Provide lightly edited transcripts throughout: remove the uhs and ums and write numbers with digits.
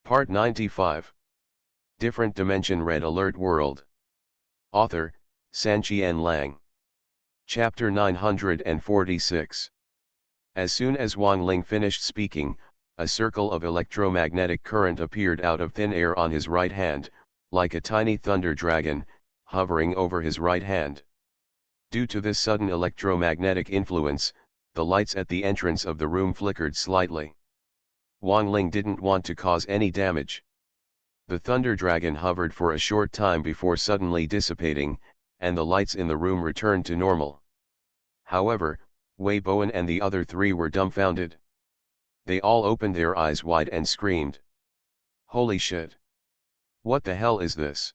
Part 95. Different Dimension Red Alert World. Author, Sanqian Lang. Chapter 946. As soon as Wang Ling finished speaking, a circle of electromagnetic current appeared out of thin air on his right hand, like a tiny thunder dragon, hovering over his right hand. Due to this sudden electromagnetic influence, the lights at the entrance of the room flickered slightly. Wang Ling didn't want to cause any damage. The thunder dragon hovered for a short time before suddenly dissipating, and the lights in the room returned to normal. However, Wei Bowen and the other three were dumbfounded. They all opened their eyes wide and screamed. "Holy shit! What the hell is this?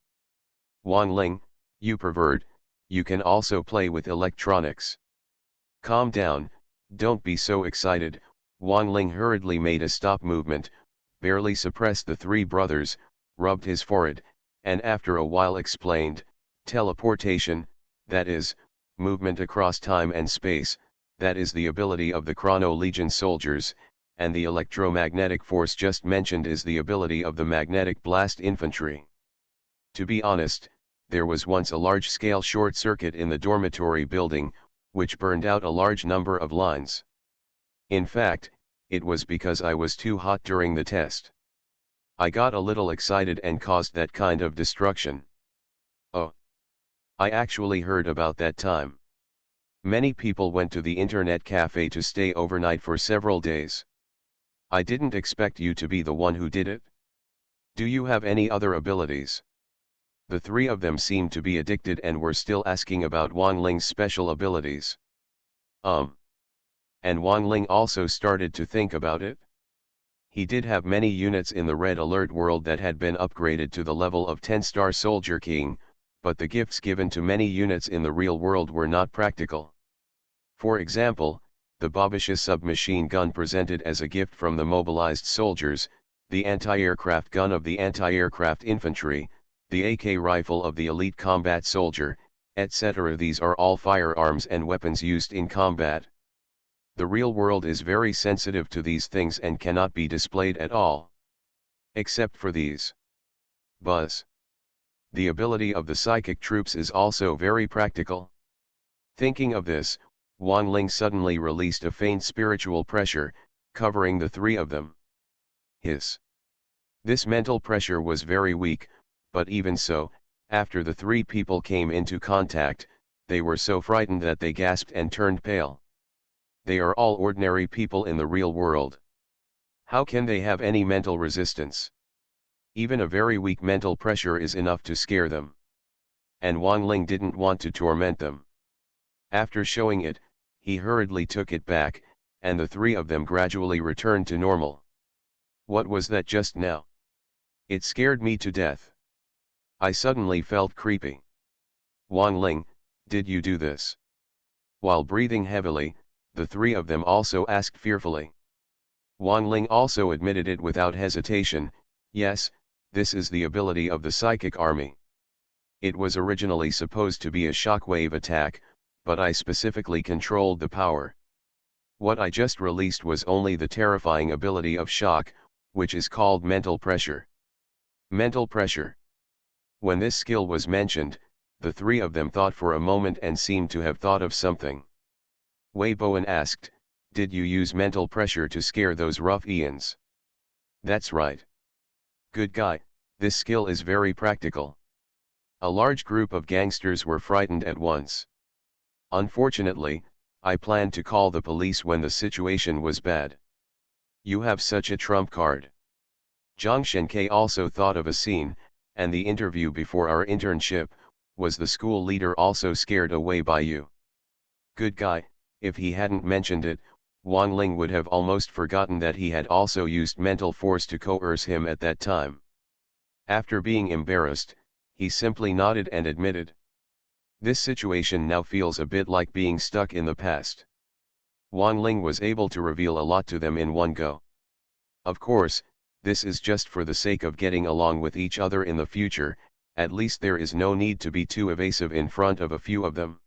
Wang Ling, you pervert, you can also play with electronics. Calm down, don't be so excited." Wang Ling hurriedly made a stop movement, barely suppressed the three brothers, rubbed his forehead, and after a while explained, "Teleportation, that is, movement across time and space, that is the ability of the Chrono Legion soldiers, and the electromagnetic force just mentioned is the ability of the magnetic blast infantry. To be honest, there was once a large-scale short circuit in the dormitory building, which burned out a large number of lines. In fact, it was because I was too hot during the test. I got a little excited and caused that kind of destruction." "Oh. I actually heard about that time. Many people went to the internet cafe to stay overnight for several days. I didn't expect you to be the one who did it. Do you have any other abilities?" The three of them seemed to be addicted and were still asking about Wang Ling's special abilities. And Wang Ling also started to think about it. He did have many units in the Red Alert world that had been upgraded to the level of 10-star Soldier King, but the gifts given to many units in the real world were not practical. For example, the Babisha submachine gun presented as a gift from the mobilized soldiers, the anti-aircraft gun of the anti-aircraft infantry, the AK rifle of the elite combat soldier, etc. These are all firearms and weapons used in combat. The real world is very sensitive to these things and cannot be displayed at all. Except for these. Buzz. The ability of the psychic troops is also very practical. Thinking of this, Wang Ling suddenly released a faint spiritual pressure, covering the three of them. This mental pressure was very weak, but even so, after the three people came into contact, they were so frightened that they gasped and turned pale. They are all ordinary people in the real world. How can they have any mental resistance? Even a very weak mental pressure is enough to scare them. And Wang Ling didn't want to torment them. After showing it, he hurriedly took it back, and the three of them gradually returned to normal. What was that just now? It scared me to death. I suddenly felt creepy. Wang Ling, did you do this? While breathing heavily, the three of them also asked fearfully. Wang Ling also admitted it without hesitation. Yes, this is the ability of the psychic army. It was originally supposed to be a shockwave attack, but I specifically controlled the power. What I just released was only the terrifying ability of shock, which is called mental pressure. Mental pressure. When this skill was mentioned, the three of them thought for a moment and seemed to have thought of something. Wei Bowen asked, "Did you use mental pressure to scare those ruffians?" "That's right. Good guy, this skill is very practical." A large group of gangsters were frightened at once. Unfortunately, I planned to call the police when the situation was bad. You have such a trump card. Zhang Shenke also thought of a scene, and the interview before our internship, was the school leader also scared away by you? Good guy. If he hadn't mentioned it, Wang Ling would have almost forgotten that he had also used mental force to coerce him at that time. After being embarrassed, he simply nodded and admitted. This situation now feels a bit like being stuck in the past. Wang Ling was able to reveal a lot to them in one go. Of course, this is just for the sake of getting along with each other in the future, at least there is no need to be too evasive in front of a few of them.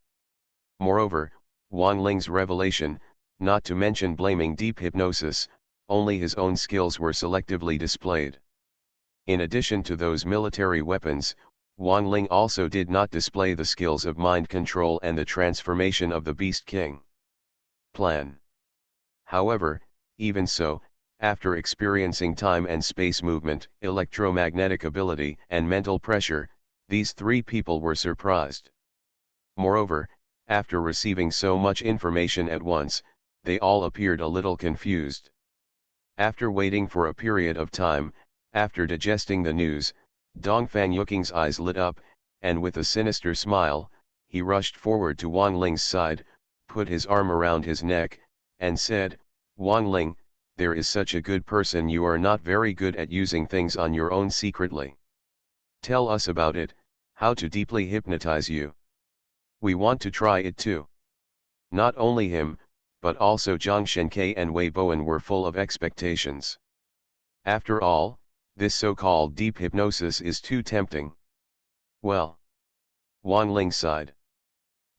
Moreover, Wang Ling's revelation, not to mention blaming deep hypnosis, only his own skills were selectively displayed. In addition to those military weapons, Wang Ling also did not display the skills of mind control and the transformation of the Beast King plan. However, even so, after experiencing time and space movement, electromagnetic ability, and mental pressure, these three people were surprised. Moreover, after receiving so much information at once, they all appeared a little confused. After waiting for a period of time, after digesting the news, Dong Fanyuking's eyes lit up, and with a sinister smile, he rushed forward to Wang Ling's side, put his arm around his neck, and said, "Wang Ling, there is such a good person, you are not very good at using things on your own secretly. Tell us about it, how to deeply hypnotize you. We want to try it too." Not only him, but also Zhang Shenkai and Wei Bowen were full of expectations. After all, this so-called deep hypnosis is too tempting. Well, Wang Ling sighed.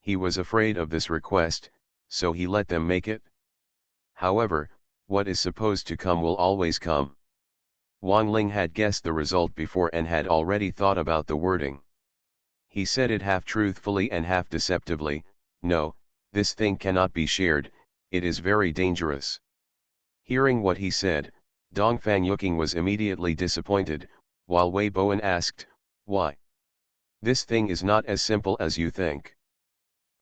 He was afraid of this request, so he let them make it. However, what is supposed to come will always come. Wang Ling had guessed the result before and had already thought about the wording. He said it half truthfully and half deceptively, "No, this thing cannot be shared, it is very dangerous." Hearing what he said, Dong Fanyuking was immediately disappointed, while Wei Bowen asked, "Why? This thing is not as simple as you think.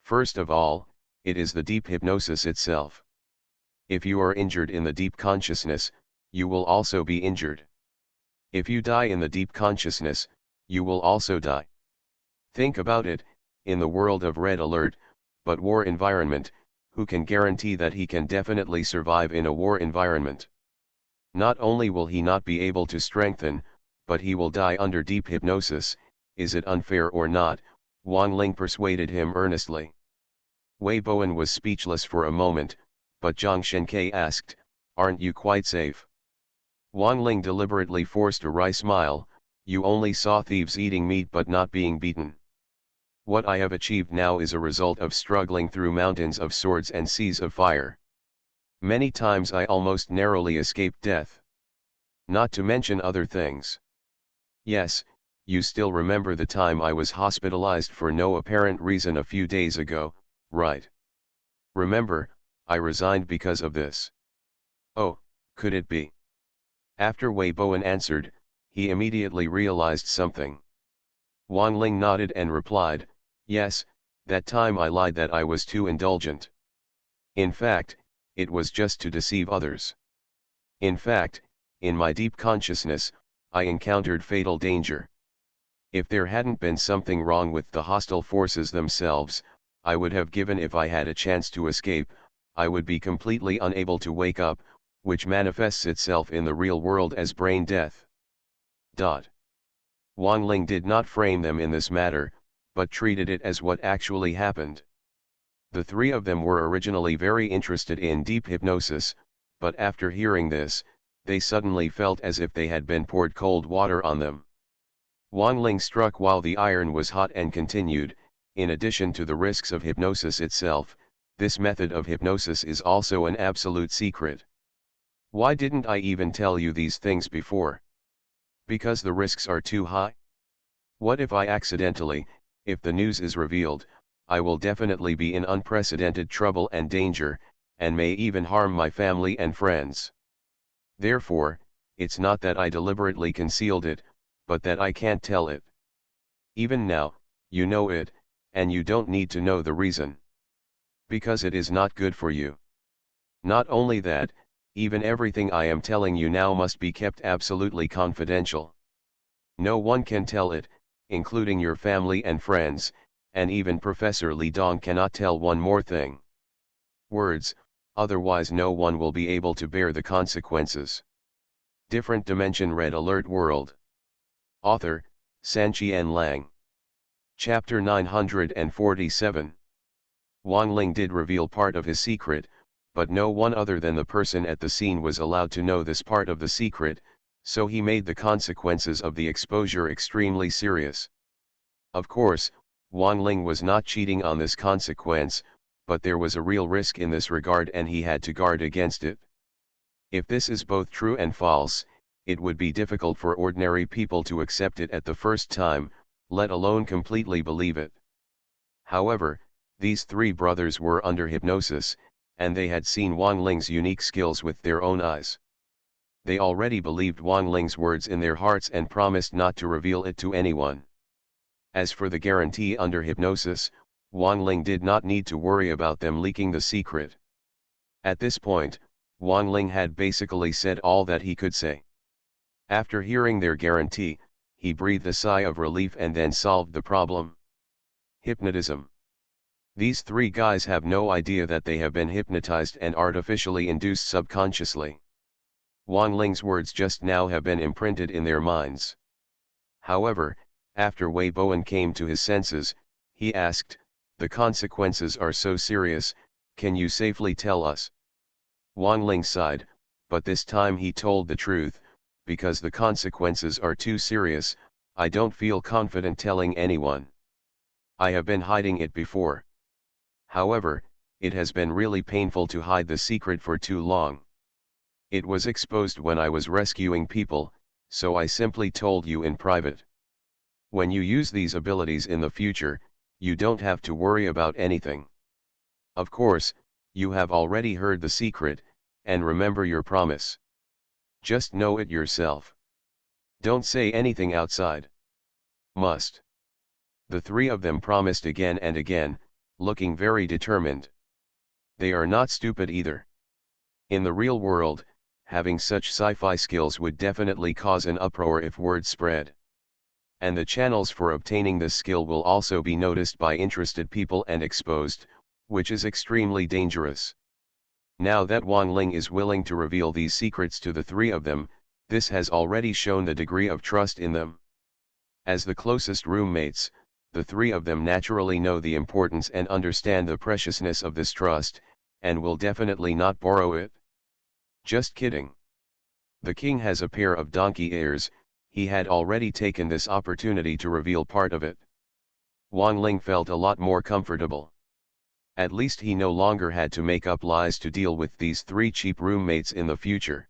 First of all, it is the deep hypnosis itself. If you are injured in the deep consciousness, you will also be injured. If you die in the deep consciousness, you will also die. Think about it, in the world of red alert, but war environment, who can guarantee that he can definitely survive in a war environment? Not only will he not be able to strengthen, but he will die under deep hypnosis. Is it unfair or not?" Wang Ling persuaded him earnestly. Wei Bowen was speechless for a moment, but Zhang Shenkai asked, "Aren't you quite safe?" Wang Ling deliberately forced a wry smile, "You only saw thieves eating meat but not being beaten. What I have achieved now is a result of struggling through mountains of swords and seas of fire. Many times I almost narrowly escaped death. Not to mention other things. Yes, you still remember the time I was hospitalized for no apparent reason a few days ago, right? Remember, I resigned because of this." "Oh, could it be?" After Wei Bowen answered, he immediately realized something. Wang Ling nodded and replied, "Yes, that time I lied that I was too indulgent. In fact, it was just to deceive others. In fact, in my deep consciousness, I encountered fatal danger. If there hadn't been something wrong with the hostile forces themselves, I would have given if I had a chance to escape. I would be completely unable to wake up, which manifests itself in the real world as brain death." Wang Ling did not frame them in this matter, but treated it as what actually happened. The three of them were originally very interested in deep hypnosis, but after hearing this, they suddenly felt as if they had been poured cold water on them. Wang Ling struck while the iron was hot and continued, "In addition to the risks of hypnosis itself, this method of hypnosis is also an absolute secret. Why didn't I even tell you these things before? Because the risks are too high? What if I accidentally, if the news is revealed, I will definitely be in unprecedented trouble and danger, and may even harm my family and friends. Therefore, it's not that I deliberately concealed it, but that I can't tell it. Even now, you know it, and you don't need to know the reason. Because it is not good for you. Not only that, even everything I am telling you now must be kept absolutely confidential. No one can tell it, including your family and friends, and even Professor Li Dong cannot tell one more thing. Words, otherwise no one will be able to bear the consequences." Different Dimension Red Alert World. Author, Sanqian Lang. Chapter 947. Wang Ling did reveal part of his secret, but no one other than the person at the scene was allowed to know this part of the secret, so he made the consequences of the exposure extremely serious. Of course, Wang Ling was not cheating on this consequence, but there was a real risk in this regard and he had to guard against it. If this is both true and false, it would be difficult for ordinary people to accept it at the first time, let alone completely believe it. However, these three brothers were under hypnosis, and they had seen Wang Ling's unique skills with their own eyes. They already believed Wang Ling's words in their hearts and promised not to reveal it to anyone. As for the guarantee under hypnosis, Wang Ling did not need to worry about them leaking the secret. At this point, Wang Ling had basically said all that he could say. After hearing their guarantee, he breathed a sigh of relief and then solved the problem. Hypnotism. These three guys have no idea that they have been hypnotized and artificially induced subconsciously. Wang Ling's words just now have been imprinted in their minds. However, after Wei Bowen came to his senses, he asked, "The consequences are so serious, can you safely tell us?" Wang Ling sighed, but this time he told the truth, "Because the consequences are too serious, I don't feel confident telling anyone. I have been hiding it before. However, it has been really painful to hide the secret for too long. It was exposed when I was rescuing people, so I simply told you in private. When you use these abilities in the future, you don't have to worry about anything. Of course, you have already heard the secret, and remember your promise. Just know it yourself. Don't say anything outside. Must." The three of them promised again and again, looking very determined. They are not stupid either. In the real world, having such sci-fi skills would definitely cause an uproar if word spread. And the channels for obtaining this skill will also be noticed by interested people and exposed, which is extremely dangerous. Now that Wang Ling is willing to reveal these secrets to the three of them, this has already shown the degree of trust in them. As the closest roommates, the three of them naturally know the importance and understand the preciousness of this trust, and will definitely not borrow it. Just kidding. The king has a pair of donkey ears, he had already taken this opportunity to reveal part of it. Wang Ling felt a lot more comfortable. At least he no longer had to make up lies to deal with these three cheap roommates in the future.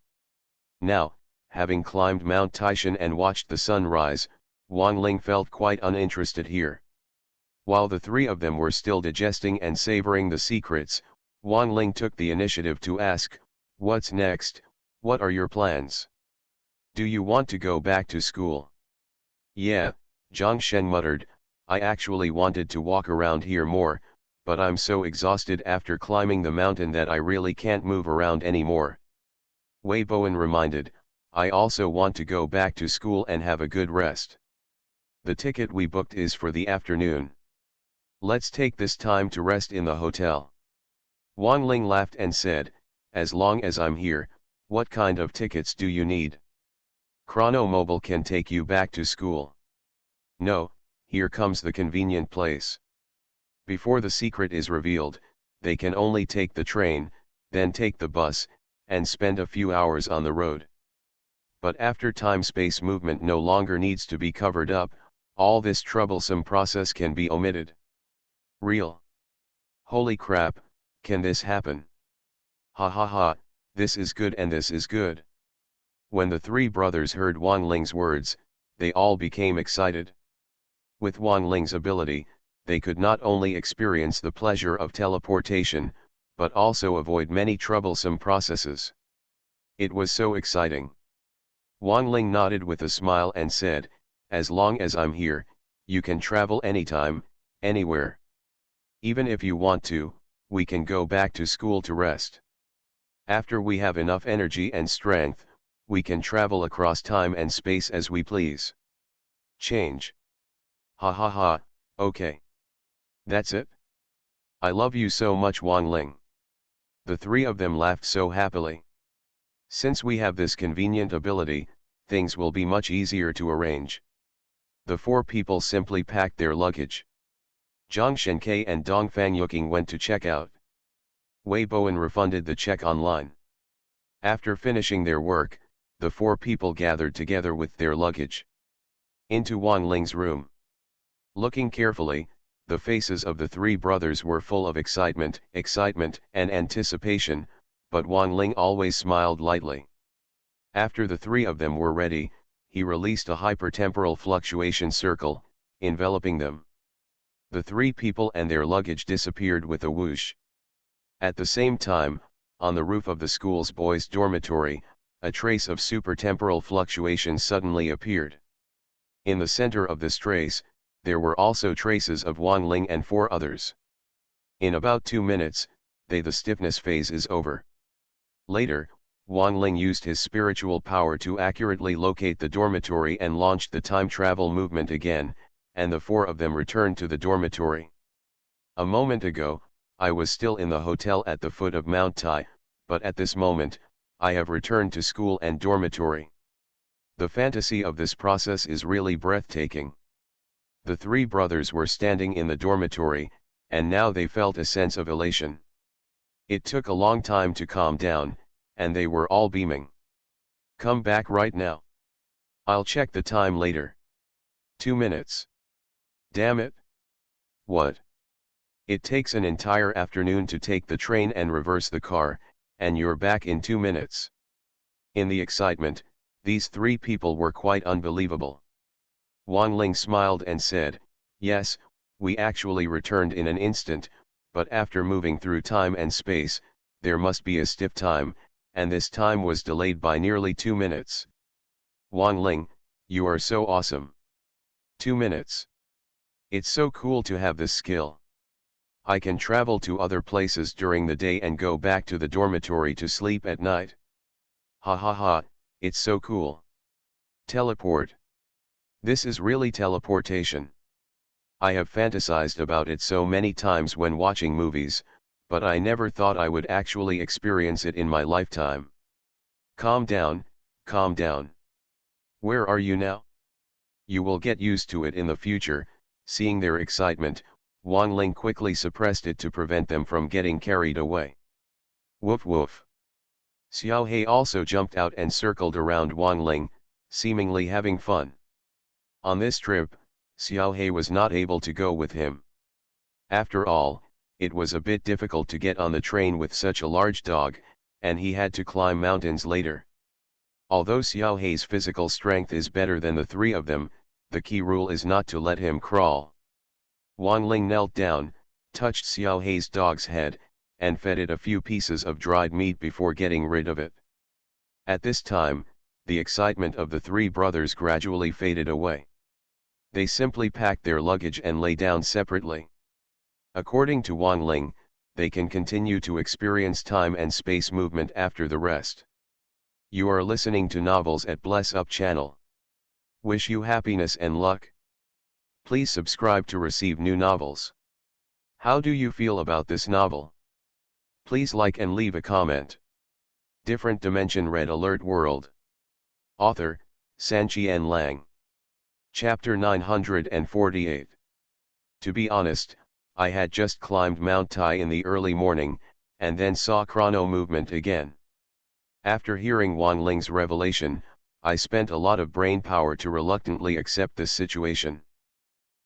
Now, having climbed Mount Taishan and watched the sun rise, Wang Ling felt quite uninterested here. While the three of them were still digesting and savoring the secrets, Wang Ling took the initiative to ask, "What's next? What are your plans? Do you want to go back to school?" "Yeah," Zhang Shen muttered, "I actually wanted to walk around here more, but I'm so exhausted after climbing the mountain that I really can't move around anymore." Wei Bowen reminded, "I also want to go back to school and have a good rest. The ticket we booked is for the afternoon. Let's take this time to rest in the hotel." Wang Ling laughed and said, "As long as I'm here, what kind of tickets do you need? Chrono Mobile can take you back to school." "No, here comes the convenient place. Before the secret is revealed, they can only take the train, then take the bus, and spend a few hours on the road. But after time-space movement no longer needs to be covered up, all this troublesome process can be omitted." "Real? Holy crap, can this happen? Ha ha ha, this is good and this is good." When the three brothers heard Wang Ling's words, they all became excited. With Wang Ling's ability, they could not only experience the pleasure of teleportation, but also avoid many troublesome processes. It was so exciting. Wang Ling nodded with a smile and said, "As long as I'm here, you can travel anytime, anywhere. Even if you want to, we can go back to school to rest. After we have enough energy and strength, we can travel across time and space as we please. Change. Ha ha ha, okay. That's it? I love you so much, Wang Ling." The three of them laughed so happily. Since we have this convenient ability, things will be much easier to arrange. The four people simply packed their luggage. Zhang Shenke and Dongfang Yuking went to check out. Wei Bowen refunded the check online. After finishing their work, the four people gathered together with their luggage into Wang Ling's room. Looking carefully, the faces of the three brothers were full of excitement and anticipation, but Wang Ling always smiled lightly. After the three of them were ready, he released a hypertemporal fluctuation circle, enveloping them. The three people and their luggage disappeared with a whoosh. At the same time, on the roof of the school's boys' dormitory, a trace of supertemporal fluctuation suddenly appeared. In the center of this trace, there were also traces of Wang Ling and four others. In about 2 minutes, the stiffness phase is over. Later, Wang Ling used his spiritual power to accurately locate the dormitory and launched the time travel movement again, and the four of them returned to the dormitory. A moment ago, I was still in the hotel at the foot of Mount Tai, but at this moment, I have returned to school and dormitory. The fantasy of this process is really breathtaking. The three brothers were standing in the dormitory, and now they felt a sense of elation. It took a long time to calm down, and they were all beaming. Come back right now. I'll check the time later. 2 minutes. Damn it. What? It takes an entire afternoon to take the train and reverse the car, and you're back in 2 minutes. In the excitement, these three people were quite unbelievable. Wang Ling smiled and said, "Yes, we actually returned in an instant, but after moving through time and space, there must be a stiff time, and this time was delayed by nearly 2 minutes. Wang Ling, you are so awesome. 2 minutes. It's so cool to have this skill. I can travel to other places during the day and go back to the dormitory to sleep at night. Ha ha ha, it's so cool. Teleport. This is really teleportation. I have fantasized about it so many times when watching movies, but I never thought I would actually experience it in my lifetime. Calm down, calm down. Where are you now? You will get used to it in the future." Seeing their excitement, Wang Ling quickly suppressed it to prevent them from getting carried away. Woof woof. Xiao He also jumped out and circled around Wang Ling, seemingly having fun. On this trip, Xiao He was not able to go with him. After all, it was a bit difficult to get on the train with such a large dog, and he had to climb mountains later. Although Xiao He's physical strength is better than the three of them, the key rule is not to let him crawl. Wang Ling knelt down, touched Xiao He's dog's head, and fed it a few pieces of dried meat before getting rid of it. At this time, the excitement of the three brothers gradually faded away. They simply packed their luggage and lay down separately. According to Wang Ling, they can continue to experience time and space movement after the rest. You are listening to Novels at Bless Up channel. Wish you happiness and luck. Please subscribe to receive new novels. How do you feel about this novel? Please like and leave a comment. Different Dimension Red Alert World. Author, Sanqian Lang. Chapter 948. To be honest, I had just climbed Mount Tai in the early morning, and then saw chrono movement again. After hearing Wang Ling's revelation, I spent a lot of brain power to reluctantly accept this situation.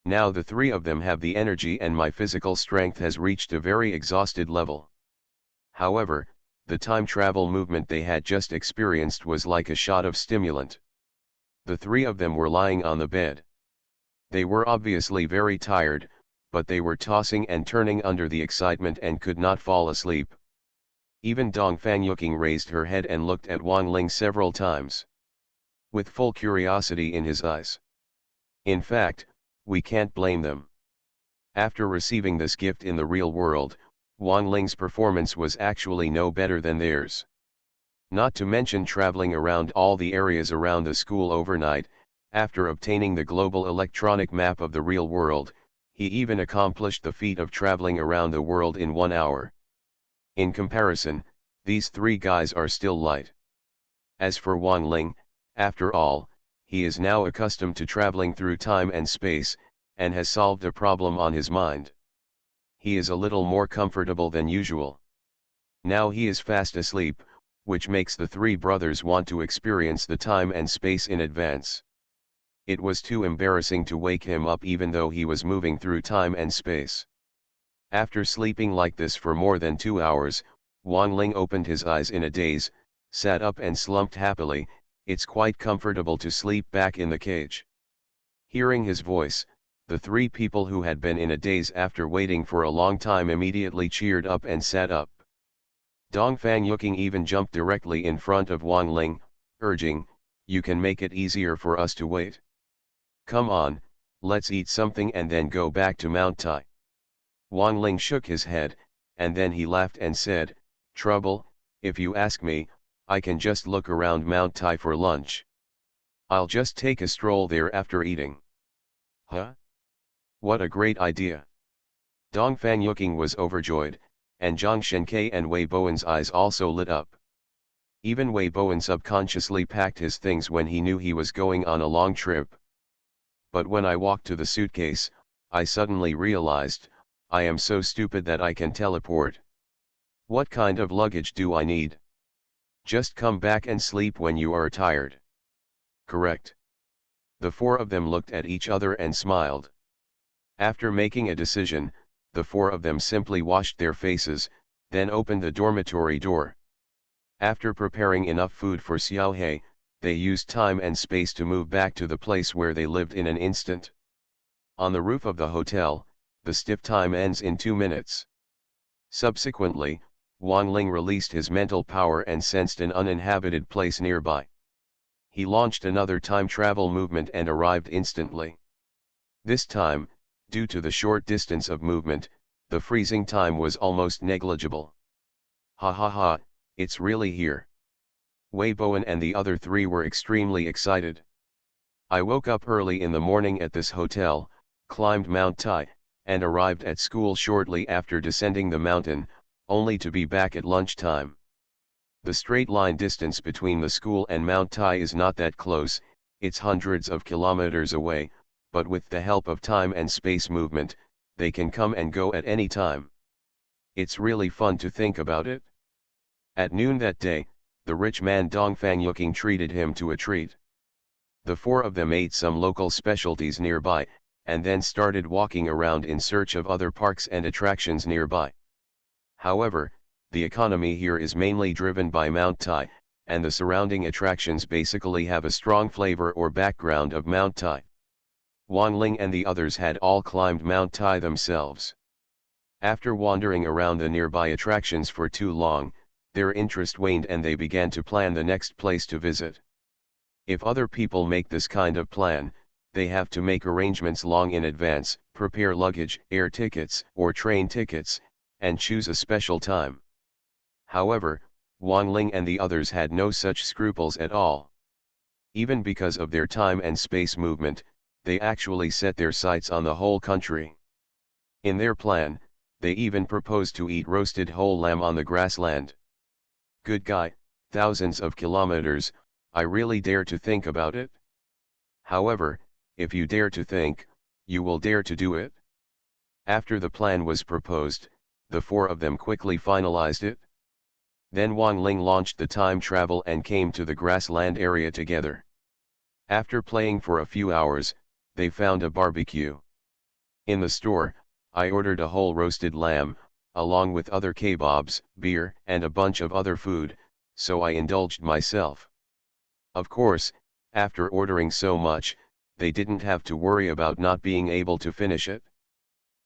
Now the three of them have the energy and my physical strength has reached a very exhausted level. However, the time travel movement they had just experienced was like a shot of stimulant. The three of them were lying on the bed. They were obviously very tired, but they were tossing and turning under the excitement and could not fall asleep. Even Dong Fangyuking raised her head and looked at Wang Ling several times, with full curiosity in his eyes. In fact, we can't blame them. After receiving this gift in the real world, Wang Ling's performance was actually no better than theirs. Not to mention traveling around all the areas around the school overnight. After obtaining the global electronic map of the real world, he even accomplished the feat of traveling around the world in 1 hour. In comparison, these three guys are still light. As for Wang Ling, after all, he is now accustomed to traveling through time and space, and has solved a problem on his mind. He is a little more comfortable than usual. Now he is fast asleep, which makes the three brothers want to experience the time and space in advance. It was too embarrassing to wake him up even though he was moving through time and space. After sleeping like this for more than 2 hours, Wang Ling opened his eyes in a daze, sat up and slumped happily, It's quite comfortable to sleep back in the cage. Hearing his voice, the three people who had been in a daze after waiting for a long time immediately cheered up and sat up. Dongfang Yuking even jumped directly in front of Wang Ling, urging, "You can make it easier for us to wait. Come on, let's eat something and then go back to Mount Tai." Wang Ling shook his head, and then he laughed and said, "Trouble, if you ask me, I can just look around Mount Tai for lunch. I'll just take a stroll there after eating." Huh? What a great idea. Dongfang Yuking was overjoyed, and Zhang Shenkai and Wei Bowen's eyes also lit up. Even Wei Bowen subconsciously packed his things when he knew he was going on a long trip. But when I walked to the suitcase, I suddenly realized, I am so stupid that I can teleport. What kind of luggage do I need? Just come back and sleep when you are tired. Correct. The four of them looked at each other and smiled. After making a decision, the four of them simply washed their faces, then opened the dormitory door. After preparing enough food for Xiaohei, they used time and space to move back to the place where they lived in an instant. On the roof of the hotel, the stiff time ends in 2 minutes. Subsequently, Wang Ling released his mental power and sensed an uninhabited place nearby. He launched another time travel movement and arrived instantly. This time, due to the short distance of movement, the freezing time was almost negligible. Ha ha ha, it's really here. Wei Bowen and the other three were extremely excited. I woke up early in the morning at this hotel, climbed Mount Tai, and arrived at school shortly after descending the mountain, only to be back at lunchtime. The straight line distance between the school and Mount Tai is not that close, it's hundreds of kilometers away, but with the help of time and space movement, they can come and go at any time. It's really fun to think about it. At noon that day, the rich man Dongfang Yuking treated him to a treat. The four of them ate some local specialties nearby, and then started walking around in search of other parks and attractions nearby. However, the economy here is mainly driven by Mount Tai, and the surrounding attractions basically have a strong flavor or background of Mount Tai. Wang Ling and the others had all climbed Mount Tai themselves. After wandering around the nearby attractions for too long, their interest waned and they began to plan the next place to visit. If other people make this kind of plan, they have to make arrangements long in advance, prepare luggage, air tickets, or train tickets, and choose a special time. However, Wang Ling and the others had no such scruples at all. Even because of their time and space movement, they actually set their sights on the whole country. In their plan, they even proposed to eat roasted whole lamb on the grassland. Good guy, thousands of kilometers, I really dare to think about it. However, if you dare to think, you will dare to do it. After the plan was proposed, the four of them quickly finalized it. Then Wang Ling launched the time travel and came to the grassland area together. After playing for a few hours, they found a barbecue. In the store, I ordered a whole roasted lamb, along with other kebabs, beer, and a bunch of other food, so I indulged myself. Of course, after ordering so much, they didn't have to worry about not being able to finish it.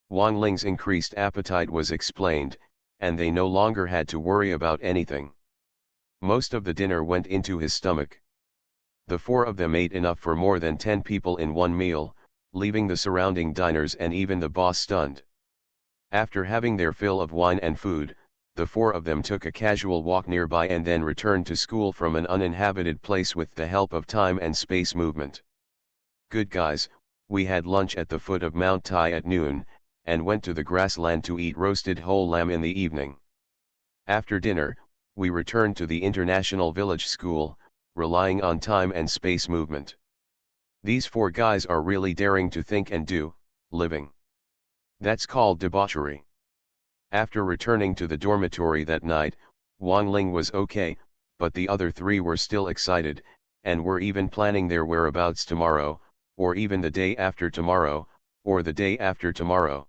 Wang Ling's increased appetite was explained, and they no longer had to worry about anything. Most of the dinner went into his stomach. The four of them ate enough for more than 10 people in one meal, leaving the surrounding diners and even the boss stunned. After having their fill of wine and food, the four of them took a casual walk nearby and then returned to school from an uninhabited place with the help of time and space movement. Good guys, we had lunch at the foot of Mount Tai at noon, and went to the grassland to eat roasted whole lamb in the evening. After dinner, we returned to the International Village School, relying on time and space movement. These four guys are really daring to think and do, living. That's called debauchery. After returning to the dormitory that night, Wang Ling was okay, but the other three were still excited, and were even planning their whereabouts tomorrow, or even the day after tomorrow, or the day after tomorrow.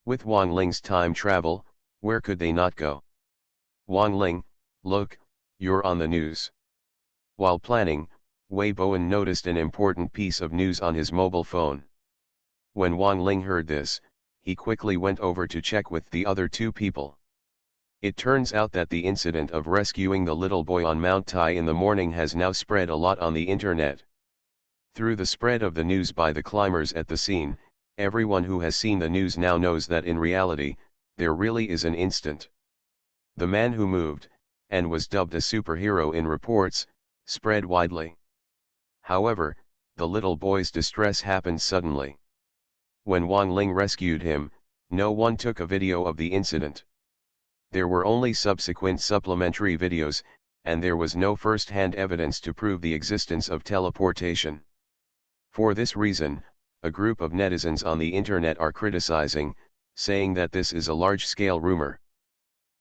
With Wang Ling's time travel, where could they not go? Wang Ling, look, you're on the news. While planning, Wei Bowen noticed an important piece of news on his mobile phone. When Wang Ling heard this, he quickly went over to check with the other two people. It turns out that the incident of rescuing the little boy on Mount Tai in the morning has now spread a lot on the internet. Through the spread of the news by the climbers at the scene, everyone who has seen the news now knows that in reality, there really is an instant. The man who moved, and was dubbed a superhero in reports, spread widely. However, the little boy's distress happened suddenly. When Wang Ling rescued him, no one took a video of the incident. There were only subsequent supplementary videos, and there was no first-hand evidence to prove the existence of teleportation. For this reason, a group of netizens on the internet are criticizing, saying that this is a large-scale rumor.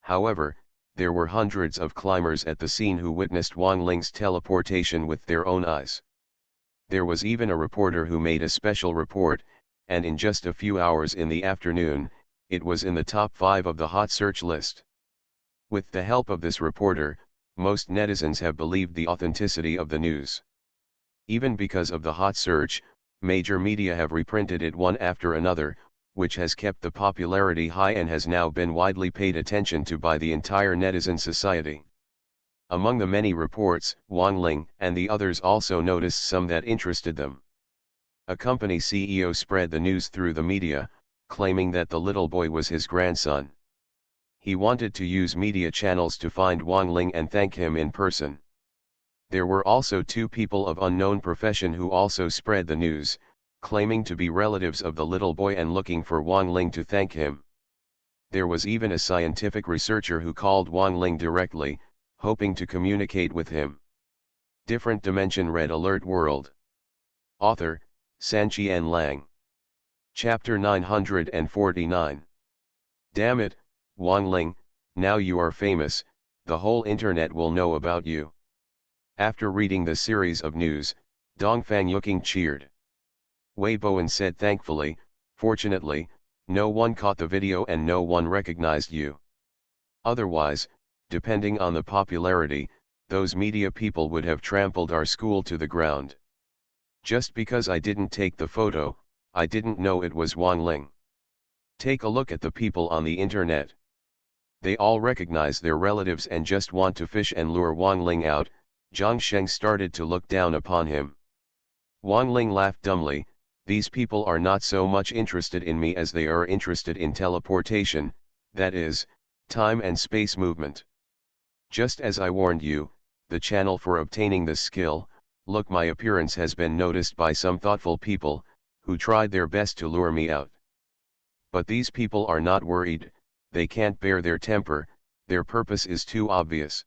However, there were hundreds of climbers at the scene who witnessed Wang Ling's teleportation with their own eyes. There was even a reporter who made a special report, and in just a few hours in the afternoon, it was in the top 5 of the hot search list. With the help of this reporter, most netizens have believed the authenticity of the news. Even because of the hot search, major media have reprinted it one after another, which has kept the popularity high and has now been widely paid attention to by the entire netizen society. Among the many reports, Wang Ling and the others also noticed some that interested them. A company CEO spread the news through the media, claiming that the little boy was his grandson. He wanted to use media channels to find Wang Ling and thank him in person. There were also 2 people of unknown profession who also spread the news, claiming to be relatives of the little boy and looking for Wang Ling to thank him. There was even a scientific researcher who called Wang Ling directly, hoping to communicate with him. Different Dimension Red Alert World. Author, Sanqian Lang. Chapter 949. Damn it, Wang Ling, now you are famous, the whole internet will know about you. After reading the series of news, Dongfang Yuking cheered. Wei Bowen said thankfully, fortunately, no one caught the video and no one recognized you. Otherwise, depending on the popularity, those media people would have trampled our school to the ground. Just because I didn't take the photo, I didn't know it was Wang Ling. Take a look at the people on the internet. They all recognize their relatives and just want to fish and lure Wang Ling out. Zhang Sheng started to look down upon him. Wang Ling laughed dumbly. These people are not so much interested in me as they are interested in teleportation, that is, time and space movement. Just as I warned you, the channel for obtaining this skill, look, my appearance has been noticed by some thoughtful people, who tried their best to lure me out. But these people are not worried, they can't bear their temper, their purpose is too obvious.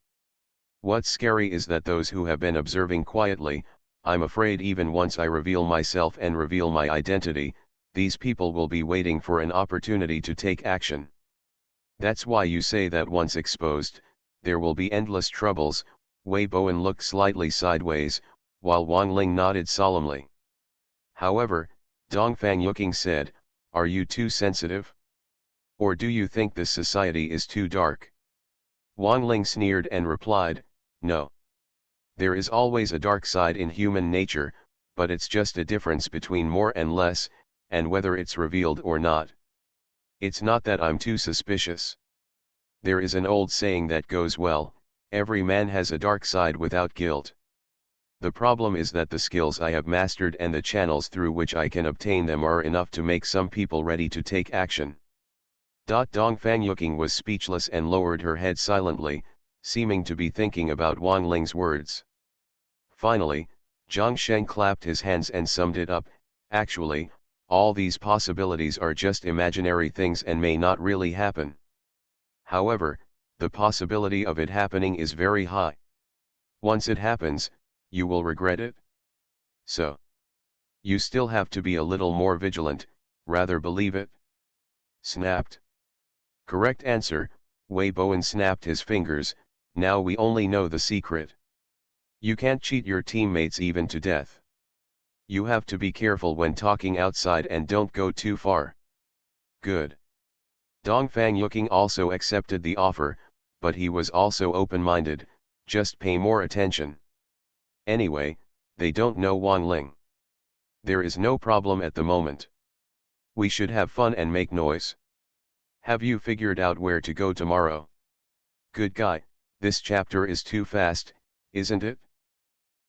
What's scary is that those who have been observing quietly, I'm afraid even once I reveal myself and reveal my identity, these people will be waiting for an opportunity to take action. That's why you say that once exposed, there will be endless troubles. Wei Bowen looked slightly sideways, while Wang Ling nodded solemnly. However, Dongfang Yuking said, are you too sensitive? Or do you think this society is too dark? Wang Ling sneered and replied, no. There is always a dark side in human nature, but it's just a difference between more and less, and whether it's revealed or not. It's not that I'm too suspicious. There is an old saying that goes well, every man has a dark side without guilt. The problem is that the skills I have mastered and the channels through which I can obtain them are enough to make some people ready to take action. Dongfang Yuking was speechless and lowered her head silently, seeming to be thinking about Wang Ling's words. Finally, Zhang Sheng clapped his hands and summed it up, actually, all these possibilities are just imaginary things and may not really happen. However, the possibility of it happening is very high. Once it happens, you will regret it. So, you still have to be a little more vigilant, rather believe it. Snapped. Correct answer, Wei Bowen snapped his fingers, now we only know the secret. You can't cheat your teammates even to death. You have to be careful when talking outside and don't go too far. Good. Dongfang Yuking also accepted the offer, but he was also open-minded, just pay more attention. Anyway, they don't know Wang Ling. There is no problem at the moment. We should have fun and make noise. Have you figured out where to go tomorrow? Good guy, this chapter is too fast, isn't it?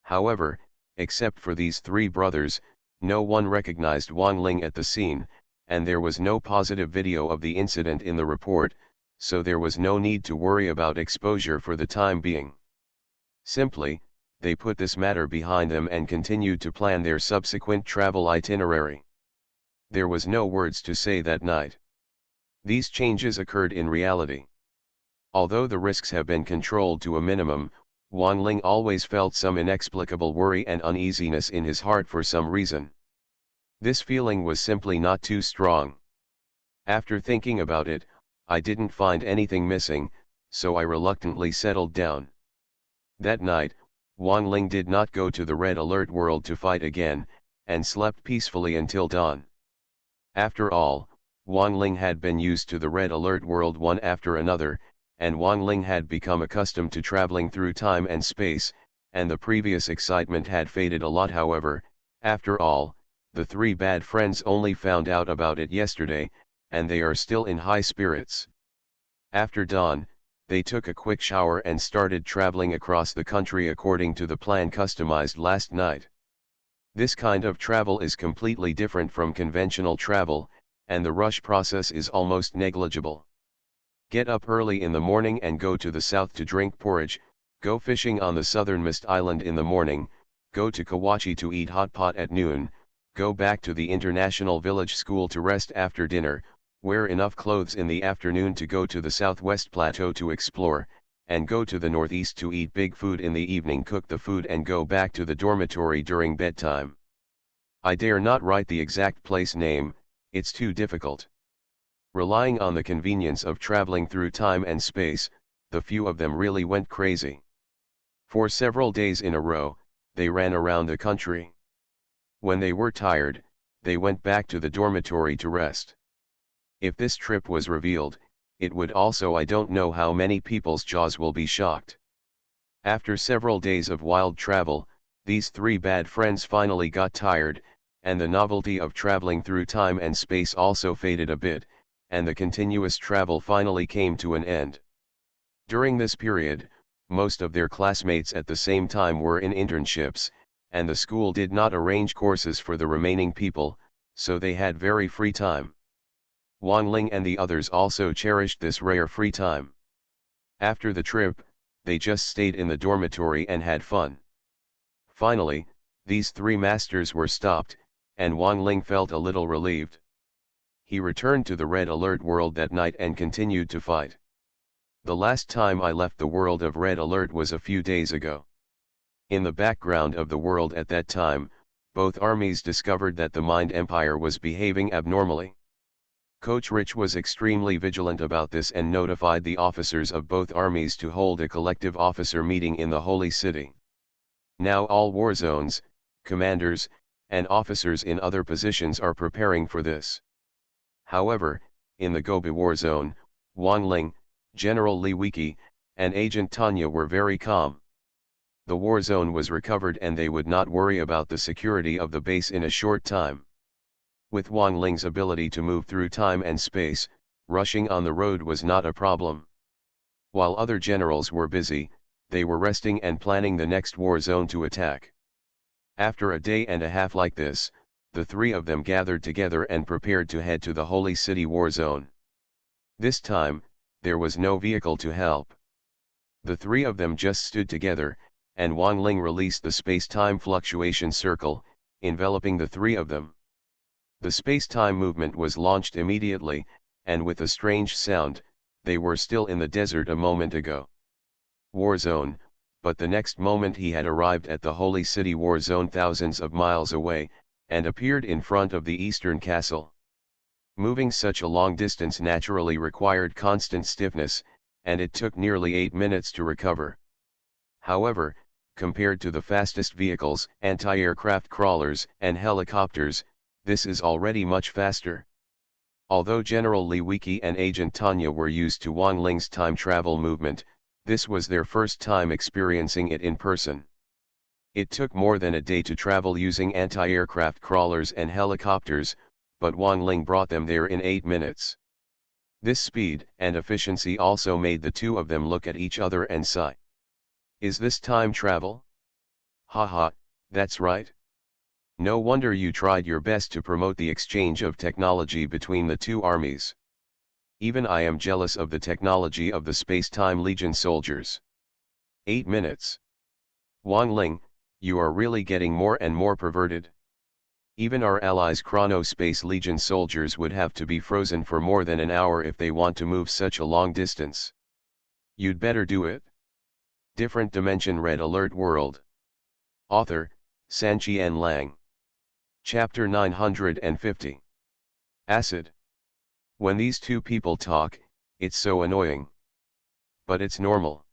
However, except for these three brothers, no one recognized Wang Ling at the scene, and there was no positive video of the incident in the report, so there was no need to worry about exposure for the time being. Simply, they put this matter behind them and continued to plan their subsequent travel itinerary. There was no words to say that night. These changes occurred in reality. Although the risks have been controlled to a minimum, Wang Ling always felt some inexplicable worry and uneasiness in his heart for some reason. This feeling was simply not too strong. After thinking about it, I didn't find anything missing, so I reluctantly settled down. That night, Wang Ling did not go to the Red Alert world to fight again, and slept peacefully until dawn. After all, Wang Ling had been used to the Red Alert world one after another, and Wang Ling had become accustomed to traveling through time and space, and the previous excitement had faded a lot. However, after all, the three bad friends only found out about it yesterday, and they are still in high spirits. After dawn, they took a quick shower and started traveling across the country according to the plan customized last night. This kind of travel is completely different from conventional travel, and the rush process is almost negligible. Get up early in the morning and go to the south to drink porridge, go fishing on the southernmost island in the morning, go to Kawachi to eat hot pot at noon, go back to the International Village School to rest after dinner, wear enough clothes in the afternoon to go to the Southwest Plateau to explore, and go to the northeast to eat big food in the evening, cook the food and go back to the dormitory during bedtime. I dare not write the exact place name, it's too difficult. Relying on the convenience of traveling through time and space, the few of them really went crazy. For several days in a row, they ran around the country. When they were tired, they went back to the dormitory to rest. If this trip was revealed, it would also. I don't know how many people's jaws will be shocked. After several days of wild travel, these three bad friends finally got tired, and the novelty of traveling through time and space also faded a bit, and the continuous travel finally came to an end. During this period, most of their classmates at the same time were in internships, and the school did not arrange courses for the remaining people, so they had very free time. Wang Ling and the others also cherished this rare free time. After the trip, they just stayed in the dormitory and had fun. Finally, these three masters were stopped, and Wang Ling felt a little relieved. He returned to the Red Alert world that night and continued to fight. The last time I left the world of Red Alert was a few days ago. In the background of the world at that time, both armies discovered that the Mind Empire was behaving abnormally. PoortoRich was extremely vigilant about this and notified the officers of both armies to hold a collective officer meeting in the Holy City. Now all war zones, commanders, and officers in other positions are preparing for this. However, in the Gobi war zone, Wang Ling, General Li Wiki, and Agent Tanya were very calm. The war zone was recovered and they would not worry about the security of the base in a short time. With Wang Ling's ability to move through time and space, rushing on the road was not a problem. While other generals were busy, they were resting and planning the next war zone to attack. After a day and a half like this, the three of them gathered together and prepared to head to the Holy City war zone. This time, there was no vehicle to help. The three of them just stood together, and Wang Ling released the space-time fluctuation circle, enveloping the three of them. The space-time movement was launched immediately, and with a strange sound, they were still in the desert a moment ago. War zone, but the next moment he had arrived at the Holy City war zone thousands of miles away, and appeared in front of the eastern castle. Moving such a long distance naturally required constant stiffness, and it took nearly 8 minutes to recover. However, compared to the fastest vehicles, anti-aircraft crawlers, and helicopters, this is already much faster. Although General Li Wiki and Agent Tanya were used to Wang Ling's time travel movement, this was their first time experiencing it in person. It took more than a day to travel using anti-aircraft crawlers and helicopters, but Wang Ling brought them there in 8 minutes. This speed and efficiency also made the two of them look at each other and sigh. Is this time travel? Haha, that's right. No wonder you tried your best to promote the exchange of technology between the two armies. Even I am jealous of the technology of the Space-Time Legion soldiers. 8 minutes. Wang Ling, you are really getting more and more perverted. Even our allies' Chrono Space Legion soldiers would have to be frozen for more than an hour if they want to move such a long distance. You'd better do it. Different Dimension Red Alert World. Author, Sanqian Lang. Chapter 950. Acid. When these two people talk, it's so annoying. But it's normal.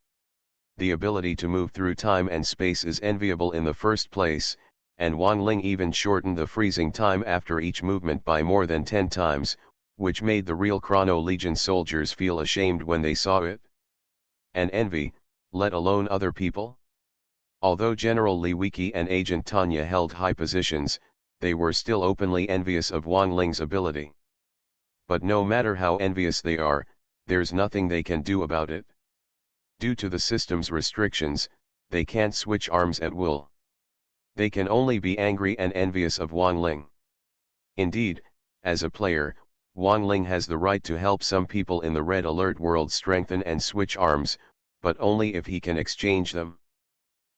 The ability to move through time and space is enviable in the first place, and Wang Ling even shortened the freezing time after each movement by more than 10 times, which made the real Chrono Legion soldiers feel ashamed when they saw it. And envy, let alone other people? Although General Li Wiki and Agent Tanya held high positions, they were still openly envious of Wang Ling's ability. But no matter how envious they are, there's nothing they can do about it. Due to the system's restrictions, they can't switch arms at will. They can only be angry and envious of Wang Ling. Indeed, as a player, Wang Ling has the right to help some people in the Red Alert world strengthen and switch arms, but only if he can exchange them.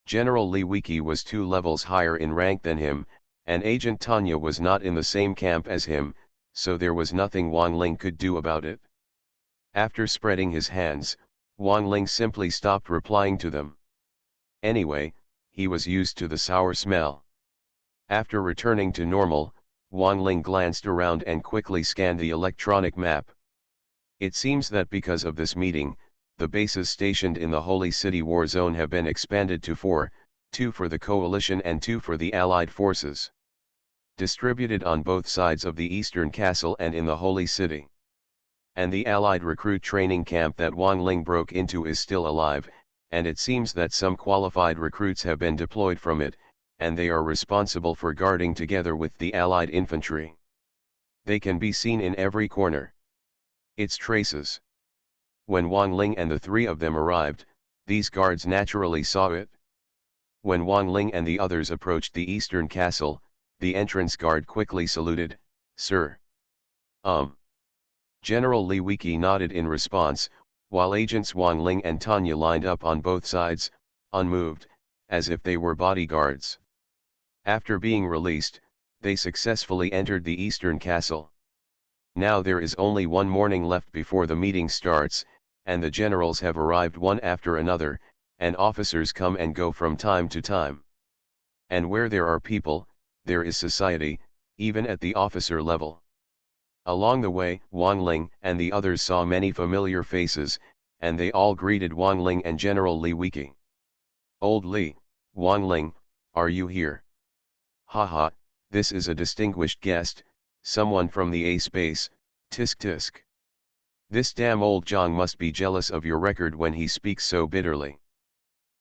General Li Wiki was 2 levels higher in rank than him, and Agent Tanya was not in the same camp as him, so there was nothing Wang Ling could do about it. After spreading his hands, Wang Ling simply stopped replying to them. Anyway, he was used to the sour smell. After returning to normal, Wang Ling glanced around and quickly scanned the electronic map. It seems that because of this meeting, the bases stationed in the Holy City War Zone have been expanded to 4, 2 for the Coalition and 2 for the Allied forces. Distributed on both sides of the Eastern Castle and in the Holy City. And the Allied recruit training camp that Wang Ling broke into is still alive, and it seems that some qualified recruits have been deployed from it, and they are responsible for guarding together with the Allied infantry. They can be seen in every corner. Its traces. When Wang Ling and the 3 of them arrived, these guards naturally saw it. When Wang Ling and the others approached the Eastern Castle, the entrance guard quickly saluted, "Sir." General Li Wiki nodded in response, while agents Wang Ling and Tanya lined up on both sides, unmoved, as if they were bodyguards. After being released, they successfully entered the Eastern Castle. Now there is only one morning left before the meeting starts, and the generals have arrived one after another, and officers come and go from time to time. And where there are people, there is society, even at the officer level. Along the way, Wang Ling and the others saw many familiar faces, and they all greeted Wang Ling and General Li Wiki. "Old Li, Wang Ling, are you here? Haha, this is a distinguished guest, someone from the A-space, tisk tisk. This damn old Zhang must be jealous of your record when he speaks so bitterly.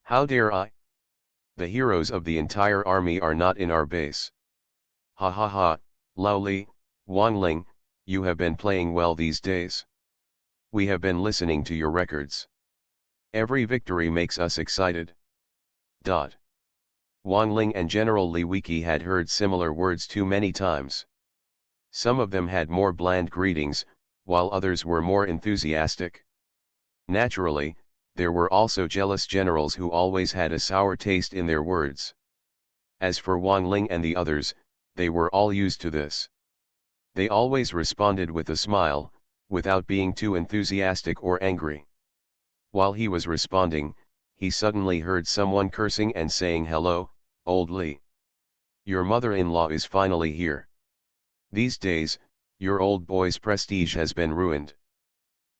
How dare I? The heroes of the entire army are not in our base. Ha ha ha, Lao Li, Wang Ling, you have been playing well these days. We have been listening to your records. Every victory makes us excited. Wang Ling and General Li Wiki had heard similar words too many times. Some of them had more bland greetings, while others were more enthusiastic. Naturally, there were also jealous generals who always had a sour taste in their words. As for Wang Ling and the others, they were all used to this. They always responded with a smile, without being too enthusiastic or angry. While he was responding, he suddenly heard someone cursing and saying, "Hello, old Li. Your mother-in-law is finally here. These days, your old boy's prestige has been ruined."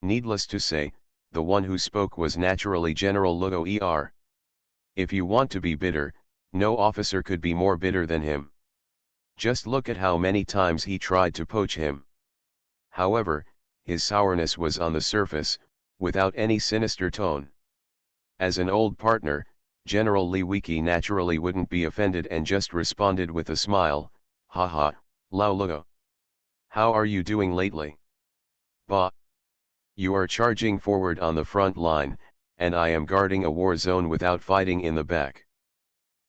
Needless to say, the one who spoke was naturally General Luo Er. If you want to be bitter, no officer could be more bitter than him. Just look at how many times he tried to poach him. However, his sourness was on the surface, without any sinister tone. As an old partner, General Li Wiki naturally wouldn't be offended and just responded with a smile, haha, Lao Luo. How are you doing lately? Bah. You are charging forward on the front line, and I am guarding a war zone without fighting in the back.